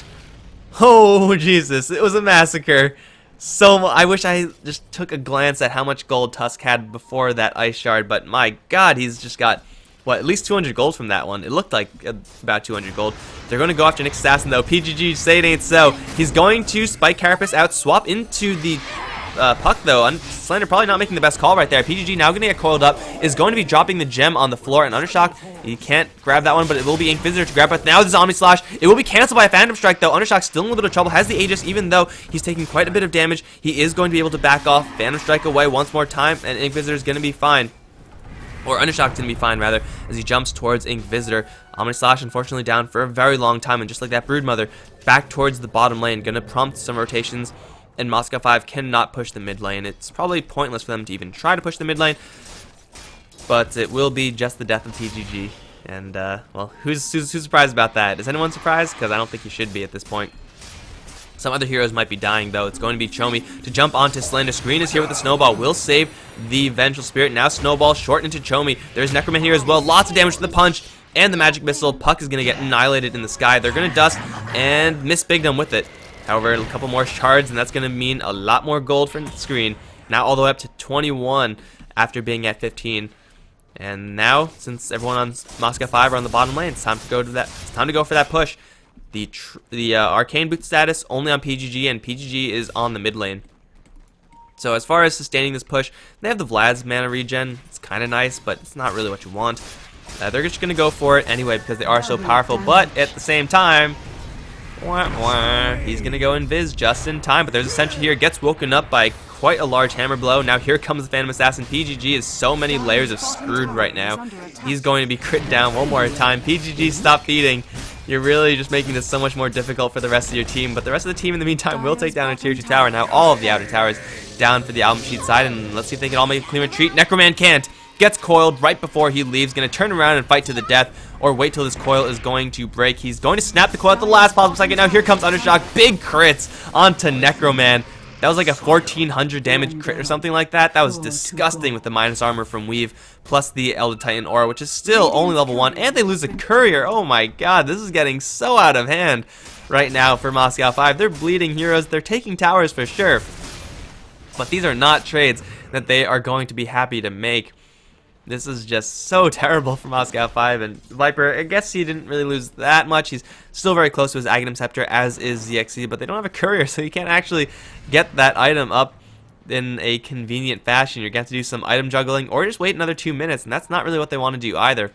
Oh Jesus! It was a massacre. So I wish I just took a glance at how much gold Tusk had before that ice shard, but my god, he's just got, what, at least 200 gold from that one. It looked like about 200 gold. They're going to go after Nick Assassin though. PGG, say it ain't so. He's going to Spike Carapace out, swap into the Puck though. Slander probably not making the best call right there. PGG now going to get coiled up, is going to be dropping the gem on the floor, and Undershock, he can't grab that one, but it will be Inquisitor to grab it. Now the Zombie Slash, it will be canceled by a Phantom Strike though. Undershock still in a little bit of trouble, has the Aegis, even though he's taking quite a bit of damage. He is going to be able to back off, Phantom Strike away once more time, and Inquisitor is going to be fine. Or Undershock's going to be fine, rather, as he jumps towards Inquisitor. Omni Slash, unfortunately, down for a very long time, and just like that Broodmother, back towards the bottom lane, going to prompt some rotations, and Moscow 5 cannot push the mid lane. It's probably pointless for them to even try to push the mid lane, but it will be just the death of PGG. And, well, who's surprised about that? Is anyone surprised? Because I don't think you should be at this point. Some other heroes might be dying, though. It's going to be Chomi to jump onto Slander. Screen is here with the Snowball. Will save the Vengeful Spirit. Now Snowball short into Chomi. There's Necroman here as well. Lots of damage to the punch. And the Magic Missile. Puck is going to get annihilated in the sky. They're going to dust and miss Bignum with it. However, a couple more shards, and that's going to mean a lot more gold for Screen. Now all the way up to 21 after being at 15. And now, since everyone on Moscow 5 are on the bottom lane, it's time to go to that. It's time to go for that push. The Arcane Boot status only on PGG, and PGG is on the mid lane. So as far as sustaining this push, they have the Vlad's mana regen. It's kind of nice, but it's not really what you want. They're just going to go for it anyway because they are so powerful, but at the same time, he's going to go invis just in time, but there's a sentry here, gets woken up by quite a large hammer blow. Now here comes the Phantom Assassin. PGG is so many layers of screwed right now. He's going to be crit down one more time. PGG, stop feeding. You're really just making this so much more difficult for the rest of your team, but the rest of the team in the meantime will take down a tier 2 tower. Now all of the outer towers down for the Albumsheet side, and let's see if they can all make a clean retreat. Necroman can't. Gets coiled right before he leaves. Going to turn around and fight to the death, or wait till this coil is going to break. He's going to snap the coil at the last possible second. Now here comes Undershock. Big crits onto Necroman. That was like a 1400 damage crit or something like that. That was disgusting with the minus armor from Weave, plus the Elder Titan aura, which is still only level 1. And they lose a courier. Oh my god, this is getting so out of hand right now for Moscow 5. They're bleeding heroes. They're taking towers for sure. But these are not trades that they are going to be happy to make. This is just so terrible for Moscow 5, and Viper, I guess he didn't really lose that much. He's still very close to his Aghanim Scepter, as is ZXC, but they don't have a courier, so you can't actually get that item up in a convenient fashion. You're going to have to do some item juggling, or just wait another 2 minutes, and that's not really what they want to do either.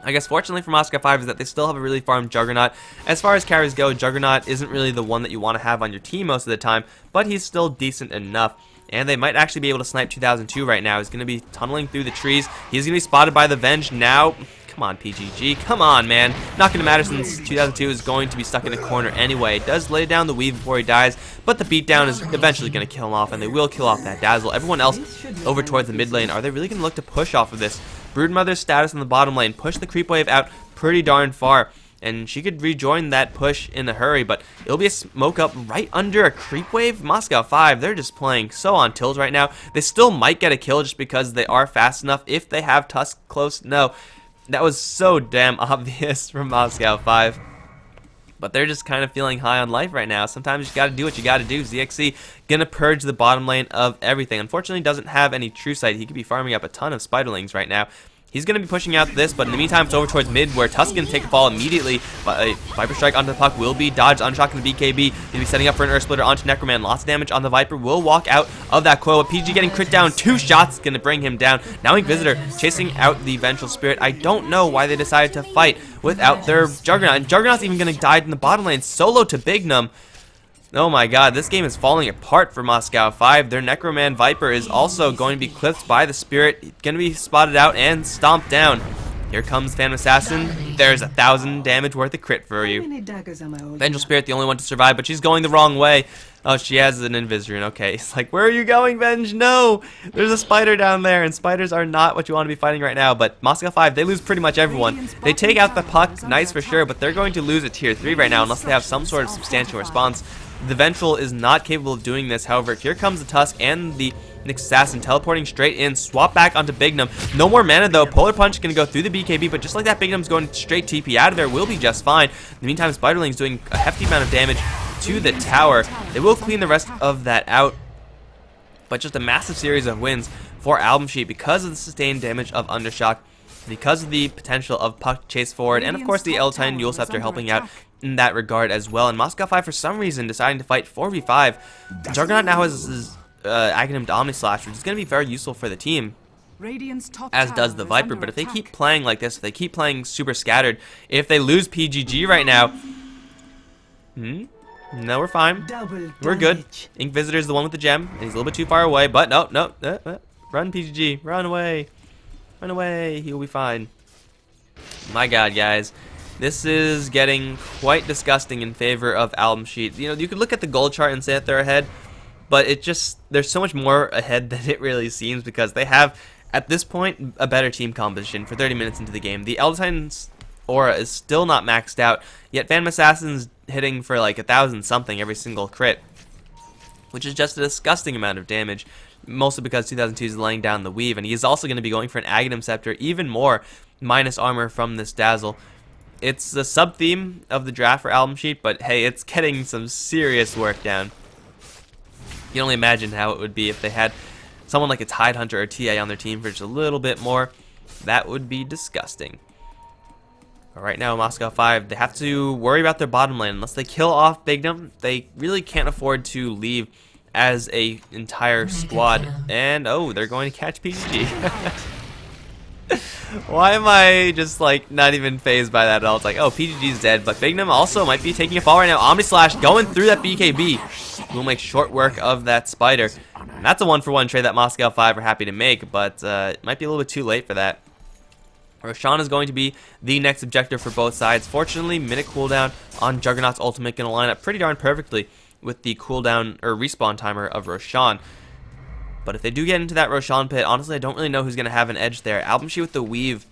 I guess fortunately for Moscow 5 is that they still have a really farmed Juggernaut. As far as carries go, Juggernaut isn't really the one that you want to have on your team most of the time, but he's still decent enough. And they might actually be able to snipe 2002 right now. He's going to be tunneling through the trees. He's going to be spotted by the Venge now. Come on, PGG. Come on, man. Not going to matter since 2002 is going to be stuck in a corner anyway. It does lay down the weave before he dies, but the beatdown is eventually going to kill him off, and they will kill off that Dazzle. Everyone else over towards the mid lane, are they really going to look to push off of this? Broodmother's status in the bottom lane. Push the creep wave out pretty darn far. And she could rejoin that push in a hurry, but it'll be a smoke up right under a creep wave. Moscow 5, they're just playing so on tilt right now. They still might get a kill just because they are fast enough if they have Tusk close. No, that was so damn obvious from Moscow 5. But they're just kind of feeling high on life right now. Sometimes you gotta do what you gotta do. ZXC gonna purge the bottom lane of everything. Unfortunately, doesn't have any true sight. He could be farming up a ton of spiderlings right now. He's going to be pushing out this, but in the meantime, it's over towards mid, where Tusk can take a fall immediately. But Viper Strike onto the puck will be dodged, unshocking the BKB. He'll be setting up for an Earth Splitter onto Necroman. Lots of damage on the Viper. Will walk out of that coil. But PG getting crit down. 2 shots going to bring him down. Now Inquisitor chasing out the Vengeful Spirit. I don't know why they decided to fight without their Juggernaut. And Juggernaut's even going to die in the bottom lane, solo to Bignum. Oh my god, this game is falling apart for Moscow 5. Their Necroman Viper is also going to be clipped by the Spirit. Going to be spotted out and stomped down. Here comes Phantom Assassin. There's 1,000 damage worth of crit for you. Vengeful Spirit, the only one to survive, but she's going the wrong way. Oh, she has an Invis-Rune. Okay, it's like, where are you going, Venge? No! There's a spider down there, and spiders are not what you want to be fighting right now. But Moscow 5, they lose pretty much everyone. They take out the puck, nice for sure, but they're going to lose a tier 3 right now unless they have some sort of substantial response. The Vengeful is not capable of doing this. However, here comes the Tusk and the Nyx Assassin teleporting straight in. Swap back onto Bignum. No more mana though. Polar Punch is going to go through the BKB, but just like that, Bignum's going straight TP out of there. Will be just fine. In the meantime, Spiderling's doing a hefty amount of damage to the tower. They will clean the rest of that out, but just a massive series of wins for Albumsheet because of the sustained damage of Undershock, because of the potential of Puck chase forward, and of course the L10 Yule Scepter helping out in that regard as well. And Moscow 5 for some reason deciding to fight 4v5. Juggernaut now has his Aghanim Omni Slash, which is going to be very useful for the team, as does the Viper. But if they keep playing like this, if they keep playing super scattered, if they lose PGG right now, no, we're fine. We're good. Inquisitor's the one with the gem, and he's a little bit too far away, but no, run PGG, run away. Run away, he'll be fine. My god, guys. This is getting quite disgusting in favor of Albumsheet. You know, you could look at the gold chart and say that they're ahead, but it just, there's so much more ahead than it really seems, because they have, at this point, a better team composition for 30 minutes into the game. The Elder Titan's aura is still not maxed out, yet Phantom Assassin's hitting for like 1,000 something every single crit, which is just a disgusting amount of damage. Mostly because 2002 is laying down the weave, and he's also going to be going for an Aghanim Scepter, even more minus armor from this Dazzle. It's the sub-theme of the draft for Albumsheet, but hey, it's getting some serious work down. You can only imagine how it would be if they had someone like a Tidehunter or TA on their team for just a little bit more. That would be disgusting. But right now, Moscow 5, they have to worry about their bottom lane. Unless they kill off Bignum, they really can't afford to leave as a entire squad. And oh, they're going to catch PGG. Why am I just like not even phased by that at all? It's like, oh, PGG's dead, but Bignum also might be taking a fall right now. Omni Slash going through that BKB will make short work of that spider. And that's a 1-for-1 trade that Moscow 5 are happy to make, but it might be a little bit too late for that. Roshan is going to be the next objective for both sides. Fortunately, minute cooldown on Juggernaut's ultimate going to line up pretty darn perfectly with the cooldown or respawn timer of Roshan. But if they do get into that Roshan pit, honestly, I don't really know who's going to have an edge there. Albumsheet with the Weave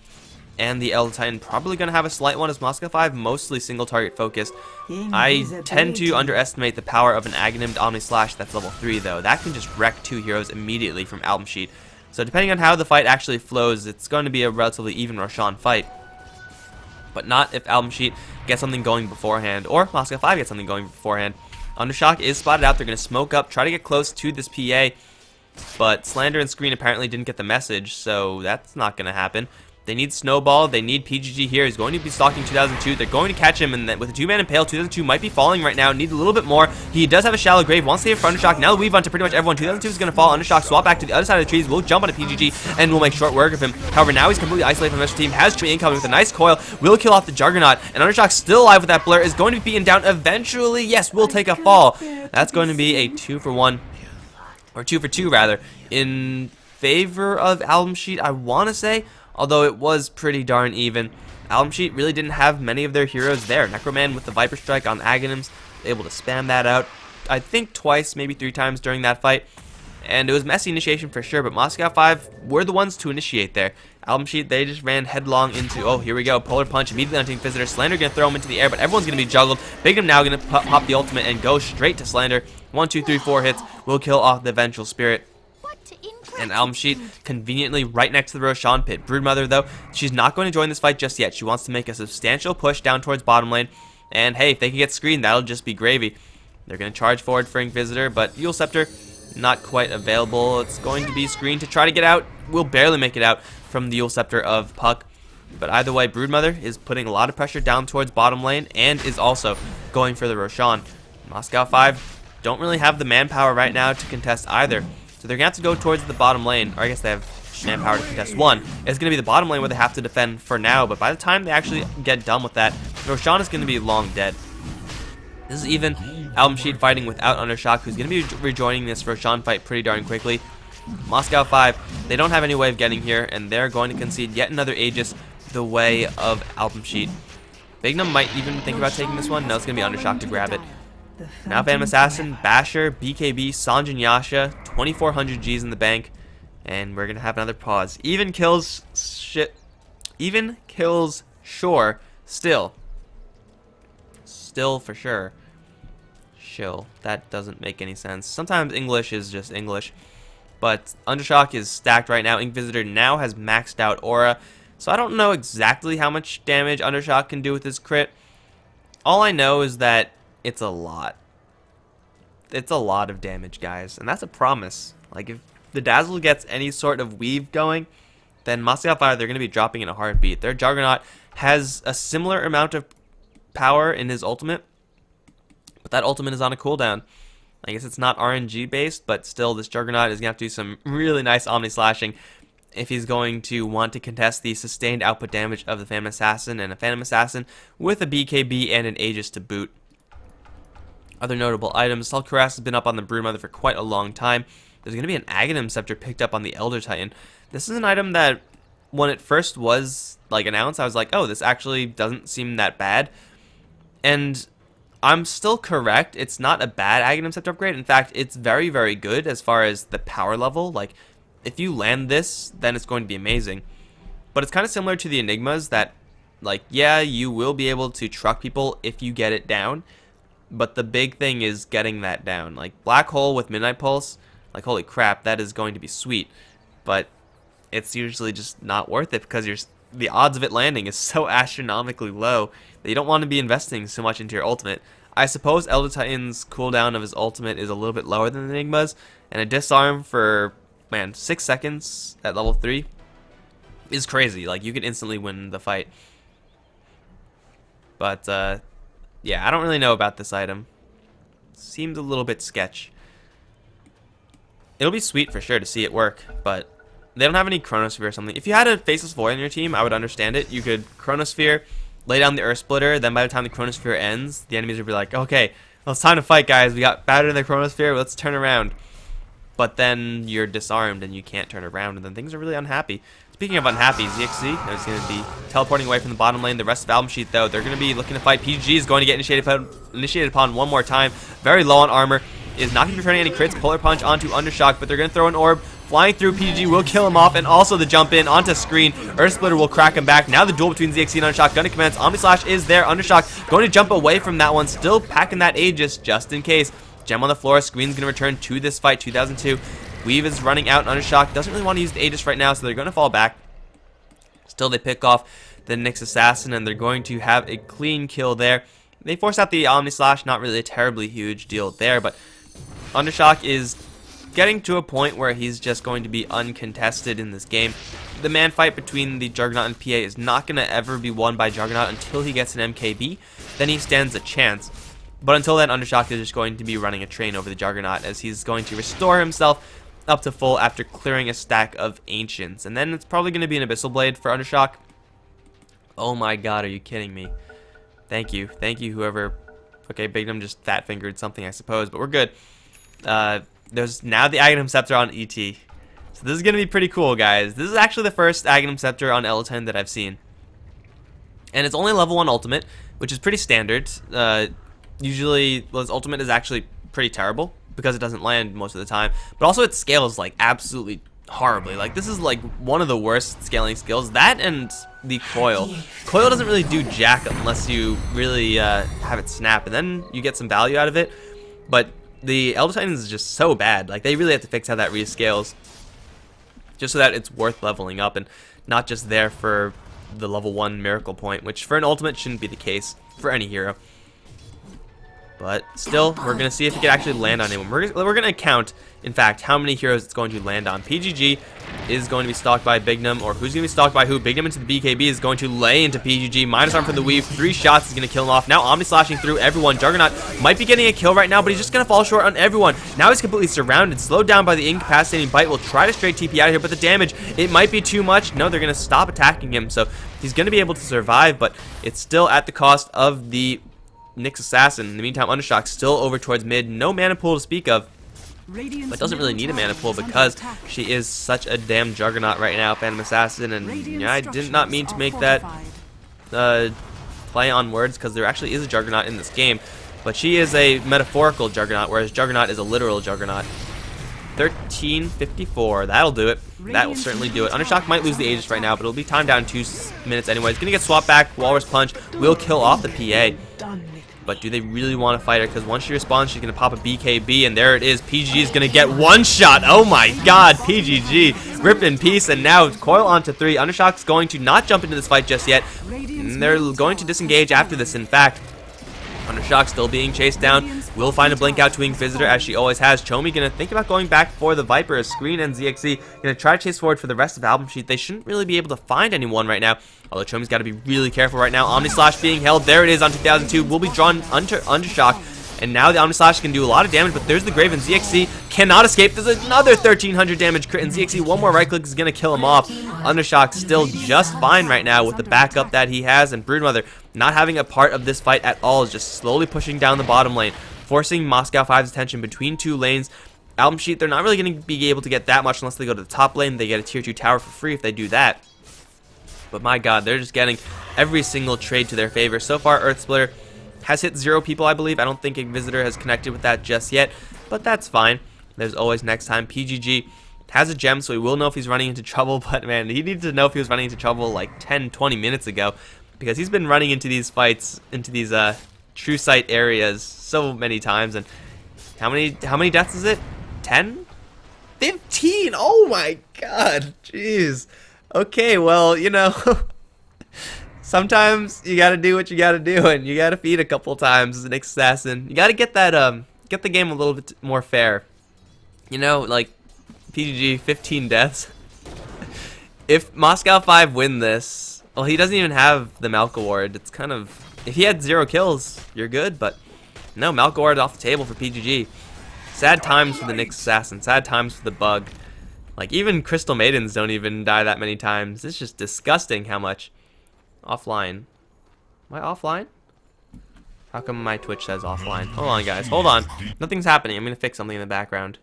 and the Elder Titan probably going to have a slight one, as Moscow 5 mostly single target focused. I tend to underestimate the power of an Aghanim Omni Slash that's level 3 though. That can just wreck 2 heroes immediately from Albumsheet. So depending on how the fight actually flows, it's going to be a relatively even Roshan fight. But not if Albumsheet gets something going beforehand, or Moscow 5 gets something going beforehand. Undershock is spotted out. They're going to smoke up, try to get close to this PA. But Slander and Screen apparently didn't get the message, so that's not going to happen. They need Snowball. They need PGG here. He's going to be stalking 2002. They're going to catch him, and then with a 2-man Impale, 2002 might be falling right now. Need a little bit more. He does have a Shallow Grave. Wants to save for Undershock. Now the Weave onto pretty much everyone. 2002 is going to fall. Undershock swap back to the other side of the trees. Will jump onto PGG, and will make short work of him. However, now he's completely isolated from the rest of the team. Has Tree incoming with a nice coil. Will kill off the Juggernaut, and Undershock still alive with that blur. Is going to be beaten down eventually. Yes, will take a fall. That's going to be a 2-for-1. Or 2-for-2 rather, in favor of Albumsheet, I want to say, although it was pretty darn even. Albumsheet really didn't have many of their heroes there. Necroman with the Viper Strike on Aghanims, able to spam that out, I think twice, maybe 3 times during that fight. And it was messy initiation for sure, but Moscow 5 were the ones to initiate there. Albumsheet, they just ran headlong into, oh, here we go, Polar Punch, immediately onto Inquisitor. Slander going to throw him into the air, but everyone's going to be juggled. Bignum now going to pop the ultimate and go straight to Slander. 1, 2, 3, 4 hits will kill off the Vengeful Spirit. And Albumsheet conveniently right next to the Roshan pit. Broodmother, though, she's not going to join this fight just yet. She wants to make a substantial push down towards bottom lane. And hey, if they can get screened, that'll just be gravy. They're going to charge forward for Inquisitor, but Eul Scepter not quite available. It's going to be screened to try to get out. We'll barely make it out from the Eul Scepter of Puck. But either way, Broodmother is putting a lot of pressure down towards bottom lane and is also going for the Roshan. Moscow 5 don't really have the manpower right now to contest either. So they're going to have to go towards the bottom lane. Or I guess they have manpower to contest one. It's going to be the bottom lane where they have to defend for now. But by the time they actually get done with that, Roshan is going to be long dead. This is even Albumsheet fighting without Undershock, who's going to be rejoining this Roshan fight pretty darn quickly. Moscow 5, they don't have any way of getting here, and they're going to concede yet another Aegis the way of Albumsheet. Bignum might even think about taking this one. No, it's going to be Undershock to grab it. Now Phantom Assassin, Basher, BKB, Sanjin Yasha, 2400 Gs in the bank, and we're going to have another pause. Even kills Shore, still for sure. Shill, that doesn't make any sense. Sometimes English is just English. But Undershock is stacked right now. Inquisitor now has maxed out Aura. So I don't know exactly how much damage Undershock can do with his crit. All I know is that it's a lot. It's a lot of damage, guys. And that's a promise. Like, if the Dazzle gets any sort of weave going, then Moscow 5, they're going to be dropping in a heartbeat. Their Juggernaut has a similar amount of power in his ultimate, but that ultimate is on a cooldown. I guess it's not RNG based, but still this Juggernaut is going to have to do some really nice Omni Slashing if he's going to want to contest the sustained output damage of the Phantom Assassin and a Phantom Assassin with a BKB and an Aegis to boot. Other notable items, Selkaras has been up on the Broodmother for quite a long time. There's going to be an Aghanim Scepter picked up on the Elder Titan. This is an item that when it first was like announced, I was like, oh, this actually doesn't seem that bad. And I'm still correct. It's not a bad Aghanim Scepter upgrade. In fact, it's very, very good as far as the power level. Like, if you land this, then it's going to be amazing. But it's kind of similar to the Enigmas that, like, yeah, you will be able to truck people if you get it down. But the big thing is getting that down. Like, Black Hole with Midnight Pulse, like, holy crap, that is going to be sweet. But it's usually just not worth it because the odds of it landing is so astronomically low that you don't want to be investing so much into your ultimate. I suppose Elder Titan's cooldown of his ultimate is a little bit lower than Enigma's, and a disarm for, man, 6 seconds at level 3 is crazy. Like, you can instantly win the fight. But, yeah, I don't really know about this item. Seems a little bit sketch. It'll be sweet for sure to see it work, but they don't have any Chronosphere or something. If you had a Faceless Void on your team, I would understand it. You could Chronosphere, lay down the Earth Splitter, then by the time the Chronosphere ends, the enemies would be like, okay, well, it's time to fight, guys. We got battered in the Chronosphere, let's turn around. But then you're disarmed and you can't turn around, and then things are really unhappy. Speaking of unhappy, ZXC is going to be teleporting away from the bottom lane. The rest of Albumsheet, though, they're going to be looking to fight. PG is going to get initiated upon one more time. Very low on armor. Is not going to be returning any crits. Polar Punch onto Undershock, but they're going to throw an orb. Flying through, PG will kill him off, and also the jump in onto screen. Earth Splitter will crack him back. Now the duel between ZXC and Undershock going to commence. Omni Slash is there. Undershock going to jump away from that one, still packing that Aegis just in case. Gem on the floor. Screen's going to return to this fight. 2002. Weave is running out. Undershock doesn't really want to use the Aegis right now, so they're going to fall back. Still, they pick off the Nyx Assassin, and they're going to have a clean kill there. They force out the Omni Slash. Not really a terribly huge deal there, but Undershock is getting to a point where he's just going to be uncontested in this game. The man fight between the Juggernaut and PA is not going to ever be won by Juggernaut until he gets an MKB. Then he stands a chance. But until then, Undershock is just going to be running a train over the Juggernaut as he's going to restore himself up to full after clearing a stack of Ancients. And then it's probably going to be an Abyssal Blade for Undershock. Oh my god, are you kidding me? Thank you. Thank you, whoever. Okay, Bignum just fat-fingered something, I suppose, but we're good. There's now the Aghanim Scepter on ET. So this is going to be pretty cool, guys. This is actually the first Aghanim Scepter on L10 that I've seen. And it's only level 1 ultimate, which is pretty standard. Usually, well, his ultimate is actually pretty terrible because it doesn't land most of the time. But also it scales, like, absolutely horribly. Like, this is, like, one of the worst scaling skills. That and the Coil. Coil doesn't really do jack unless you really have it snap. And then you get some value out of it. But the Elder Titans is just so bad. Like, they really have to fix how that rescales just so that it's worth leveling up and not just there for the level 1 miracle point, which for an ultimate shouldn't be the case for any hero. But still, we're going to see if it can actually land on anyone. We're going to count, in fact, how many heroes it's going to land on. PGG is going to be stalked by Bignum, or who's going to be stalked by who? Bignum into the BKB is going to lay into PGG. Minus arm for the weave. 3 shots is going to kill him off. Now Omni slashing through everyone. Juggernaut might be getting a kill right now, but he's just going to fall short on everyone. Now he's completely surrounded, slowed down by the incapacitating bite. Will try to straight TP out of here, but the damage, it might be too much. No, they're going to stop attacking him, so he's going to be able to survive, but it's still at the cost of the Nyx Assassin. In the meantime, Undershock still over towards mid. No mana pool to speak of. But doesn't really need a mana pool because she is such a damn juggernaut right now, Phantom Assassin. And yeah, I did not mean to make that play on words, because there actually is a juggernaut in this game. But she is a metaphorical juggernaut, whereas juggernaut is a literal juggernaut. 1354, that'll do it. That will certainly do it. Undershock might lose the Aegis right now, but it'll be timed down 2 minutes anyways. Gonna get swapped back. Walrus Punch will kill off the PA. But do they really want to fight her? Because once she responds, she's going to pop a BKB, and there it is. PGG is going to get 1 shot. Oh my god, PGG. Rip in peace, and now coil onto 3. Undershock's going to not jump into this fight just yet. And they're going to disengage after this, in fact. Undershock still being chased down. Will find a blink out to Inquisitor as she always has. Chomi gonna think about going back for the Viper. Screen and ZXC gonna try to chase forward for the rest of Albumsheet. They shouldn't really be able to find anyone right now. Although Chomi's got to be really careful right now. Omni Slash being held. There it is on 2002. Will be drawn under Undershock. And now the Omni Slash can do a lot of damage, but there's the Grave, and ZXC cannot escape. There's another 1300 damage crit, and ZXC, one more right click is going to kill him off. Undershock still just fine right now with the backup that he has, and Broodmother not having a part of this fight at all, is just slowly pushing down the bottom lane, forcing Moscow 5's attention between 2 lanes. Albumsheet, they're not really going to be able to get that much unless they go to the top lane. They get a tier 2 tower for free if they do that. But my god, they're just getting every single trade to their favor. So far, Earth Splitter has hit 0 people, I believe. I don't think Inquisitor has connected with that just yet, but that's fine. There's always next time. PGG has a gem, so he will know if he's running into trouble, but man, he needed to know if he was running into trouble like 10-20 minutes ago, because he's been running into these fights, into these true sight areas so many times. And how many deaths is it? 10? 15? Oh my god, jeez. Okay, well, you know, sometimes you gotta do what you gotta do, and you gotta feed a couple times as an assassin. You gotta get that, get the game a little bit more fair. You know, like, PGG, 15 deaths. If Moscow 5 win this, well, he doesn't even have the Malk Award. It's kind of, if he had 0 kills, you're good, but no, Malk Award off the table for PGG. Sad times for the Nyx Assassin, sad times for the Bug. Like, even Crystal Maidens don't even die that many times. It's just disgusting how much. Offline. Am I offline? How come my Twitch says offline? Hold on, guys. Hold on. Nothing's happening. I'm going to fix something in the background.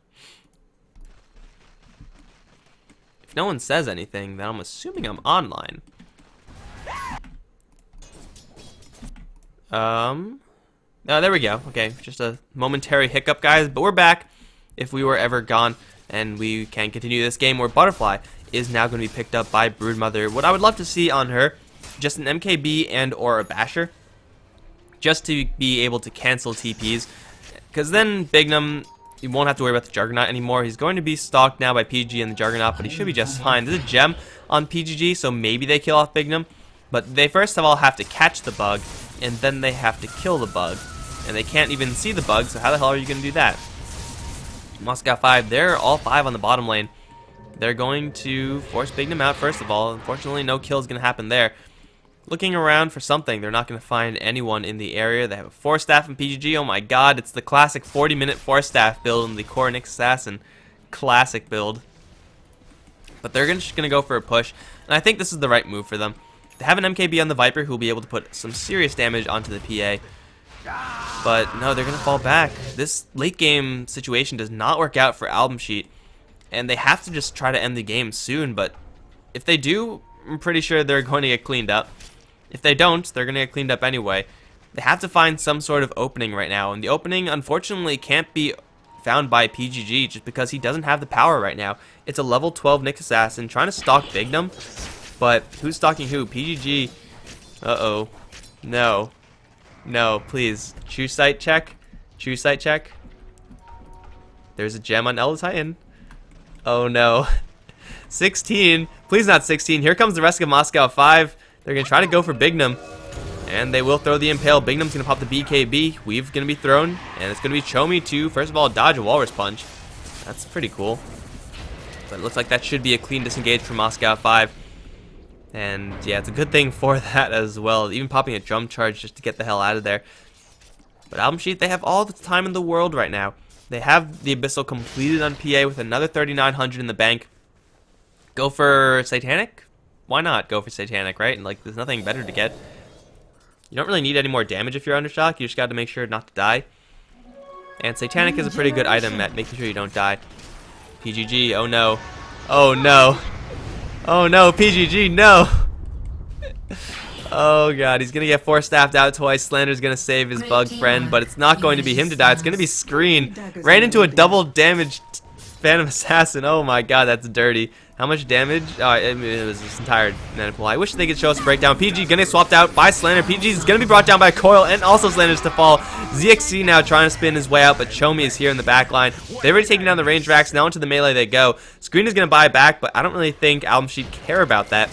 If no one says anything, then I'm assuming I'm online. Oh, there we go. Okay, just a momentary hiccup, guys. But we're back. If we were ever gone. And we can continue this game where Butterfly is now going to be picked up by Broodmother. What I would love to see on her, just an MKB and or a Basher, just to be able to cancel TPs, because then Bignum, you won't have to worry about the Juggernaut anymore. He's going to be stalked now by PG and the Juggernaut, but he should be just fine. There's a gem on PGG, so maybe they kill off Bignum, but they first of all have to catch the Bug, and then they have to kill the Bug, and they can't even see the Bug, so how the hell are you going to do that? Moscow 5, they're all 5 on the bottom lane. They're going to force Bignum out first of all. Unfortunately, no kill is going to happen there. Looking around for something, they're not going to find anyone in the area. They have a 4-staff in PGG. Oh my god, it's the classic 40-minute 4-staff build in the core Nyx Assassin. Classic build. But they're just going to go for a push, and I think this is the right move for them. They have an MKB on the Viper who will be able to put some serious damage onto the PA. But no, they're going to fall back. This late game situation does not work out for Albumsheet, and they have to just try to end the game soon. But if they do, I'm pretty sure they're going to get cleaned up. If they don't, they're going to get cleaned up anyway. They have to find some sort of opening right now, and the opening unfortunately can't be found by PGG just because he doesn't have the power right now. It's a level 12 Nyx Assassin trying to stalk Bignum, but who's stalking who? PGG. Uh-oh. No. No, please. True sight check. True sight check. There's a gem on El Titan. Oh no. 16. Please not 16. Here comes the rest of Moscow 5. They're going to try to go for Bignum. And they will throw the Impale. Bignum's going to pop the BKB. Weave's going to be thrown. And it's going to be Chomi to, first of all, dodge a Walrus Punch. That's pretty cool. But it looks like that should be a clean disengage from Moscow 5. And yeah, it's a good thing for that as well. Even popping a Drum Charge just to get the hell out of there. But Albumsheet, they have all the time in the world right now. They have the Abyssal completed on PA with another 3,900 in the bank. Go for Satanic? Why not go for Satanic, right? And like, there's nothing better to get. You don't really need any more damage if you're under shock. You just got to make sure not to die. And Satanic is a pretty good item at making sure you don't die. PGG, oh no. Oh no. Oh no, PGG, no. Oh god, he's going to get 4-staffed out twice. Slander's going to save his bug friend, but it's not going to be him to die. It's going to be Screen. Ran into a double damaged Phantom Assassin. Oh my god, that's dirty. How much damage? It was this entire Maniple. I wish they could show us a breakdown. PG gonna get swapped out by Slander. PG is gonna be brought down by Coil, and also Slander's to fall. ZXC now trying to spin his way out, but Chomi is here in the back line. They've already taken down the range racks. Now into the melee they go. Screen is gonna buy back, but I don't really think Albumsheet care about that.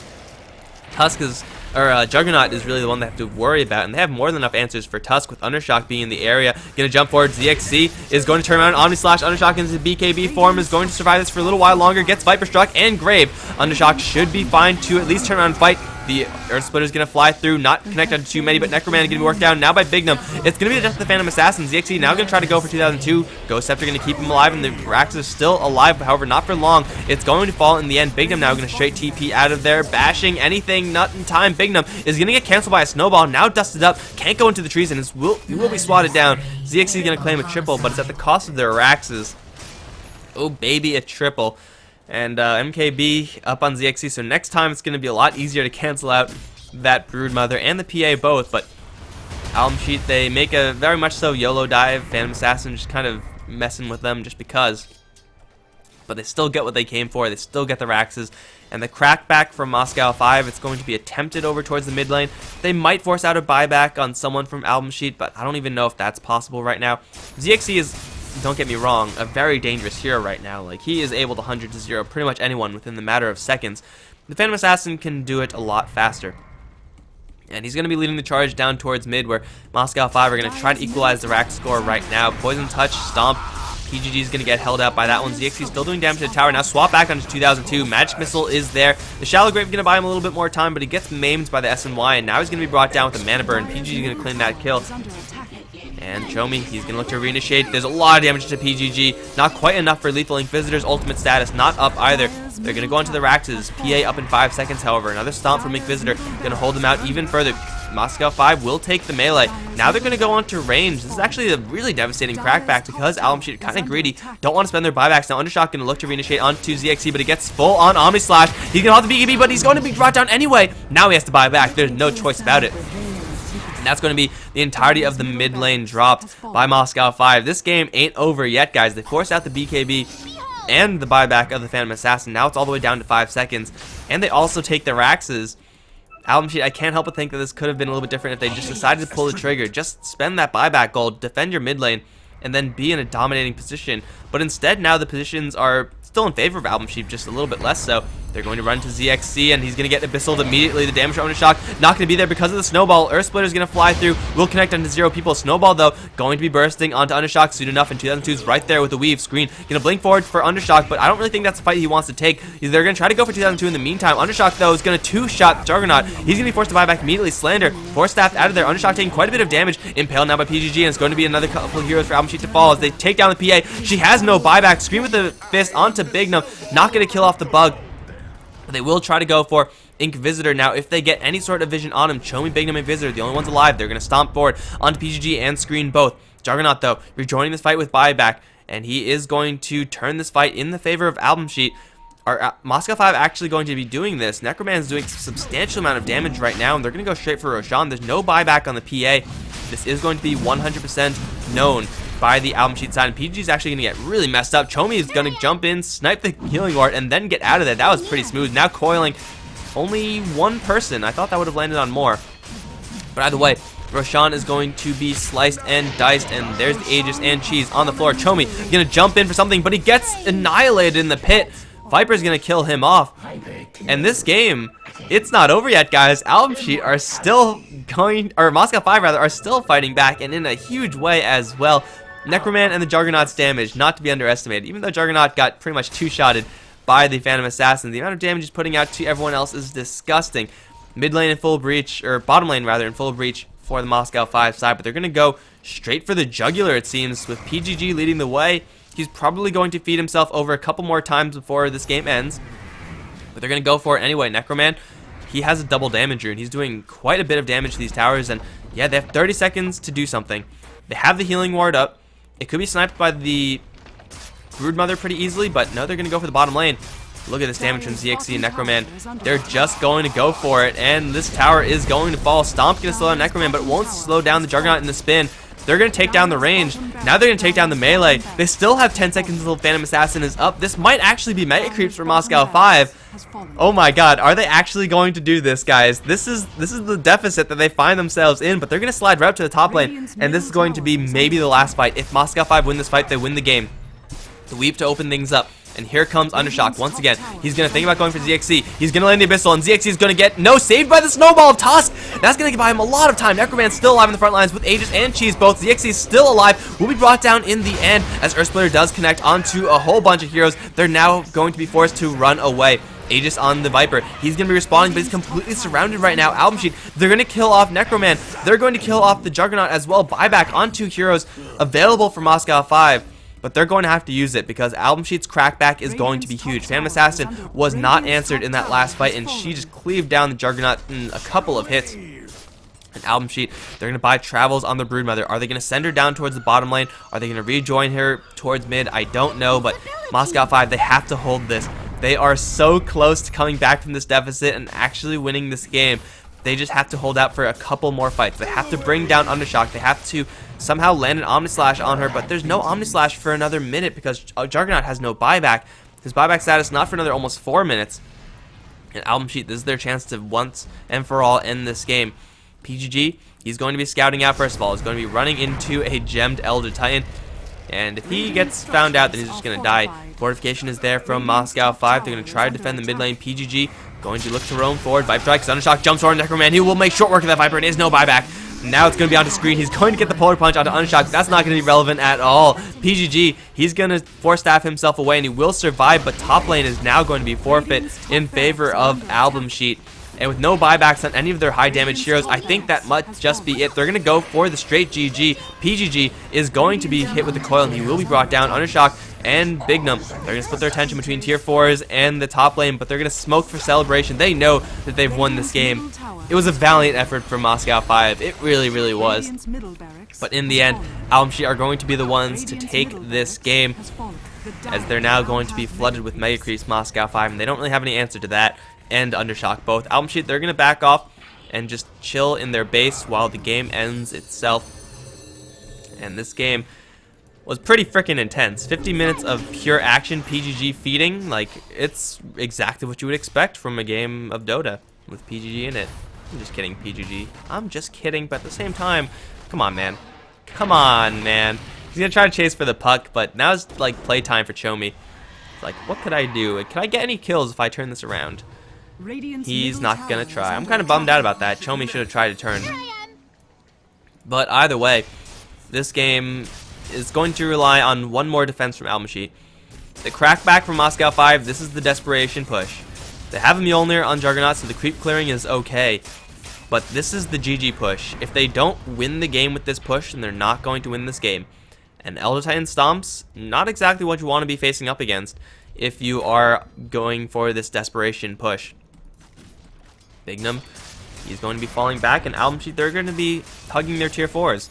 Tusk is, or Juggernaut is really the one they have to worry about, and they have more than enough answers for Tusk with Undershock being in the area. Gonna jump forward. ZXC is going to turn around. Omni Slash Undershock into BKB form is going to survive this for a little while longer. Gets Viper Struck and Grave. Undershock should be fine to at least turn around and fight. The Earth Splitter is going to fly through, not connected to too many, but Necroman is going to be worked down now by Bignum. It's going to be the death of the Phantom Assassin. ZXC now going to try to go for 2002. Ghost Scepter going to keep him alive, and the Rax is still alive, but however, not for long. It's going to fall in the end. Bignum now going to straight TP out of there, bashing anything, not in time. Bignum is going to get canceled by a snowball, now dusted up, can't go into the trees, and he will be swatted down. ZXC is going to claim a triple, but it's at the cost of their Raxes. Oh, baby, a triple. And MKB up on ZXC, so next time it's going to be a lot easier to cancel out that Broodmother and the PA both, but Albumsheet, they make a very much so YOLO dive. Phantom Assassin just kind of messing with them just because. But they still get what they came for, they still get the Raxes. And the crackback from Moscow 5, it's going to be attempted over towards the mid lane. They might force out a buyback on someone from Albumsheet, but I don't even know if that's possible right now. ZXC is, don't get me wrong, a very dangerous hero right now. Like, he is able to 100-0 pretty much anyone within the matter of seconds. The Phantom Assassin can do it a lot faster. And he's going to be leading the charge down towards mid, where Moscow 5 are going to try to equalize the rack score right now. Poison Touch, Stomp. PGG is going to get held out by that one. ZXC still doing damage to the tower. Now swap back onto 2002. Magic Missile is there. The Shallow Grave going to buy him a little bit more time, but he gets maimed by the SNY, and now he's going to be brought down with a Mana Burn. PGG is going to claim that kill. And Chomi, he's going to look to reinitiate. There's a lot of damage to PGG. Not quite enough for Lethal Inquisitor's ultimate status. Not up either. They're going to go into the Raxes. PA up in 5 seconds, however. Another Stomp from Inquisitor. Going to hold them out even further. Moscow 5 will take the melee. Now they're going to go on to range. This is actually a really devastating crackback because Albumsheet are kind of greedy. Don't want to spend their buybacks. Now Undershock going to look to reinitiate onto ZXC, but he gets full on Omni Slash. He's going to hold the BKB, but he's going to be brought down anyway. Now he has to buy back. There's no choice about it. And that's going to be the entirety of the mid lane dropped by Moscow 5. This game ain't over yet, guys. They forced out the BKB and the buyback of the Phantom Assassin. Now it's all the way down to 5 seconds. And they also take the Raxes. Albumsheet, I can't help but think that this could have been a little bit different if they just decided to pull the trigger. Just spend that buyback gold, defend your mid lane, and then be in a dominating position. But instead, now the positions are still in favor of Albumsheet, just a little bit less so. They're going to run to ZXC, and he's going to get Abyssal immediately. The damage from Undershock not going to be there because of the Snowball. Earth Splitter is going to fly through. Will connect onto 0 people. Snowball, though, going to be bursting onto Undershock soon enough. And 2002's right there with the weave. Screen going to blink forward for Undershock, but I don't really think that's the fight he wants to take. They're going to try to go for 2002 in the meantime. Undershock, though, is going to two-shot Juggernaut. He's going to be forced to buy back immediately. Slander, 4-staffed out of there. Undershock taking quite a bit of damage. Impaled now by PGG, and it's going to be another couple of heroes for Albumsheet to fall as they take down the PA. She has no buyback. Screen with the fist onto Bignum. Not going to kill off the bug. They will try to go for Inquisitor now. If they get any sort of vision on him, Chomi, Bignum, Inquisitor, the only ones alive, they're going to stomp forward onto PGG and Screen both. Juggernaut, though, rejoining this fight with buyback, and he is going to turn this fight in the favor of Albumsheet. Are Moscow 5 actually going to be doing this? Necroman is doing a substantial amount of damage right now, and they're going to go straight for Roshan. There's no buyback on the PA. This is going to be 100% known by the Albumsheet side, and PG is actually going to get really messed up. Chomi is going to jump in, snipe the healing ward, and then get out of there. That was pretty smooth. Now coiling only one person. I thought that would have landed on more. But either way, Roshan is going to be sliced and diced, and there's the Aegis and Cheese on the floor. Chomi going to jump in for something, but he gets annihilated in the pit. Viper's going to kill him off. And this game, it's not over yet, guys. Albumsheet are still going, or Moscow 5 rather, are still fighting back, and in a huge way as well. Necroman and the Juggernaut's damage, not to be underestimated. Even though Juggernaut got pretty much two-shotted by the Phantom Assassin, the amount of damage he's putting out to everyone else is disgusting. Mid lane in full breach, or bottom lane rather, in full breach for the Moscow 5 side, but they're going to go straight for the jugular, it seems, with PGG leading the way. He's probably going to feed himself over a couple more times before this game ends, but they're going to go for it anyway. Necroman, he has a double damage rune. He's doing quite a bit of damage to these towers, and yeah, they have 30 seconds to do something. They have the healing ward up. It could be sniped by the Broodmother pretty easily, but no, they're going to go for the bottom lane. Look at this damage from ZXC and Necroman. They're just going to go for it, and this tower is going to fall. Stomp going to slow down Necroman, but it won't slow down the Juggernaut in the spin. They're going to take down the range. Now they're going to take down the melee. They still have 10 seconds until Phantom Assassin is up. This might actually be Mega Creeps for Moscow 5. Oh my god, are they actually going to do this, guys? This is the deficit that they find themselves in, but they're going to slide right up to the top lane, and this is going to be maybe the last fight. If Moscow 5 win this fight, they win the game. The Weep to open things up. And here comes Undershock once again. He's going to think about going for ZXC. He's going to land the Abyssal, and ZXC is going to get saved by the Snowball of Tusk. That's going to buy him a lot of time. Necroman's still alive in the front lines with Aegis and Cheese both. ZXC is still alive. Will be brought down in the end as Earthsplitter does connect onto a whole bunch of heroes. They're now going to be forced to run away. Aegis on the Viper. He's going to be respawning, but he's completely surrounded right now. Albumsheet, they're going to kill off Necroman. They're going to kill off the Juggernaut as well. Buyback on 2 heroes available for Moscow 5. But they're going to have to use it because Albumsheet's crackback is going to be huge. Phantom Assassin was not answered in that last fight, and she just cleaved down the Juggernaut in a couple of hits. And Albumsheet, they're going to buy travels on the Broodmother. Are they going to send her down towards the bottom lane? Are they going to rejoin her towards mid? I don't know, but Moscow 5, they have to hold this. They are so close to coming back from this deficit and actually winning this game. They just have to hold out for a couple more fights. They have to bring down Undershock. They have to somehow land an Omnislash on her, but there's no Omnislash for another minute because Juggernaut has no buyback. His buyback status not for another almost 4 minutes. And Albumsheet, this is their chance to once and for all end this game. PGG, he's going to be scouting out first of all. He's going to be running into a gemmed Elder Titan. And if he gets found out, then he's just going to die. Fortification is there from Moscow 5. They're going to try to defend the mid lane. PGG going to look to roam forward. Viper strikes. Undershock jumps over Necroman. He will make short work of that Viper. It is no buyback. Now it's going to be onto screen. He's going to get the polar punch onto Undershock. That's not going to be relevant at all. PGG, he's going to force staff himself away, and he will survive, but top lane is now going to be forfeit in favor of Albumsheet. And with no buybacks on any of their high damage heroes, I think that might just be it. They're going to go for the straight GG. PGG is going to be hit with the coil, and he will be brought down. Undershock and Bignum, they're going to split their attention between tier 4s and the top lane, but they're going to smoke for celebration. They know that they've won this game. It was a valiant effort from Moscow 5. It really, really was. But in the end, Albumsheet are going to be the ones to take this game, as they're now going to be flooded with Mega Creeps, Moscow 5, and they don't really have any answer to that. And Undershock both. Albumsheet, they're going to back off and just chill in their base while the game ends itself. And this game was pretty freaking intense. 50 minutes of pure action, PGG feeding. Like, it's exactly what you would expect from a game of Dota with PGG in it. I'm just kidding, PGG. I'm just kidding, but at the same time, come on, man. Come on, man. He's going to try to chase for the puck, but now it's like playtime for Chomi. It's like, what could I do? Can I get any kills if I turn this around? He's not going to try. I'm kind of bummed out about that. Chomi should have tried to turn. But either way, this game is going to rely on one more defense from Albumsheet. The crackback from Moscow 5, this is the desperation push. They have a Mjolnir on Juggernaut, so the creep clearing is okay. But this is the GG push. If they don't win the game with this push, then they're not going to win this game. And Elder Titan Stomps, not exactly what you want to be facing up against if you are going for this desperation push. Bignum, he's going to be falling back, and Albumsheet, they're going to be hugging their tier 4s.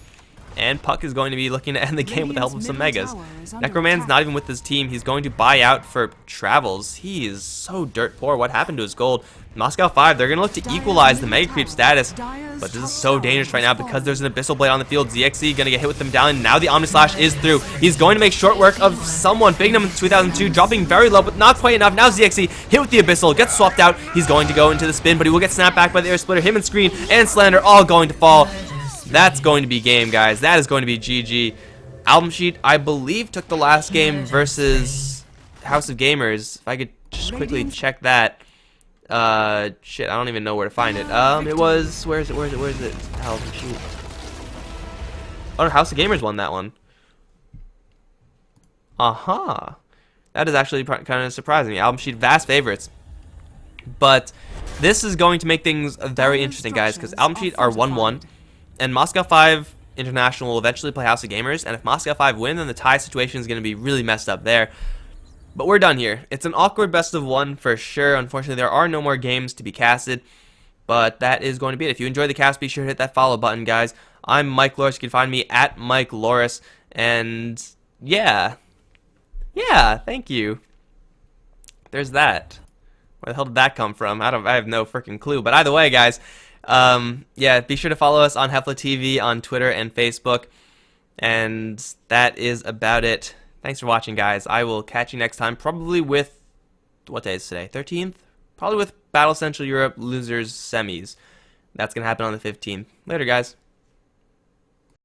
And Puck is going to be looking to end the game with the help of some Megas. Necroman's not even with his team. He's going to buy out for travels. He is so dirt poor. What happened to his gold? Moscow 5, they're going to look to equalize the Mega Creep status. But this is so dangerous right now because there's an Abyssal Blade on the field. ZXC going to get hit with them down. Now the Omnislash is through. He's going to make short work of someone. Bignum in 2002 dropping very low, but not quite enough. Now ZXC hit with the Abyssal, gets swapped out. He's going to go into the spin, but he will get snapped back by the Air Splitter. Him and Screen and Slander all going to fall. That's going to be game, guys. That is going to be GG. Albumsheet, I believe, took the last game versus House of Gamers. If I could just quickly check that. shit, I don't even know where to find it. It was, where is it? Albumsheet. Oh, House of Gamers won that one. That is actually kind of surprising. Albumsheet, vast favorites. But this is going to make things very interesting, guys, because Albumsheet are 1-1, and Moscow 5 International will eventually play House of Gamers, and if Moscow 5 win, then the tie situation is going to be really messed up there. But we're done here. It's an awkward best of one for sure. Unfortunately, there are no more games to be casted, but that is going to be it. If you enjoyed the cast, be sure to hit that follow button, guys. I'm Mike Loris. You can find me at Mike Loris, and yeah, thank you. There's that. Where the hell did that come from? I have no freaking clue. But either way, guys, yeah, be sure to follow us on HeflaTV on Twitter and Facebook. And that is about it. Thanks for watching, guys. I will catch you next time, probably with, what day is today? 13th? Probably with Battle Central Europe Losers Semis. That's going to happen on the 15th. Later, guys.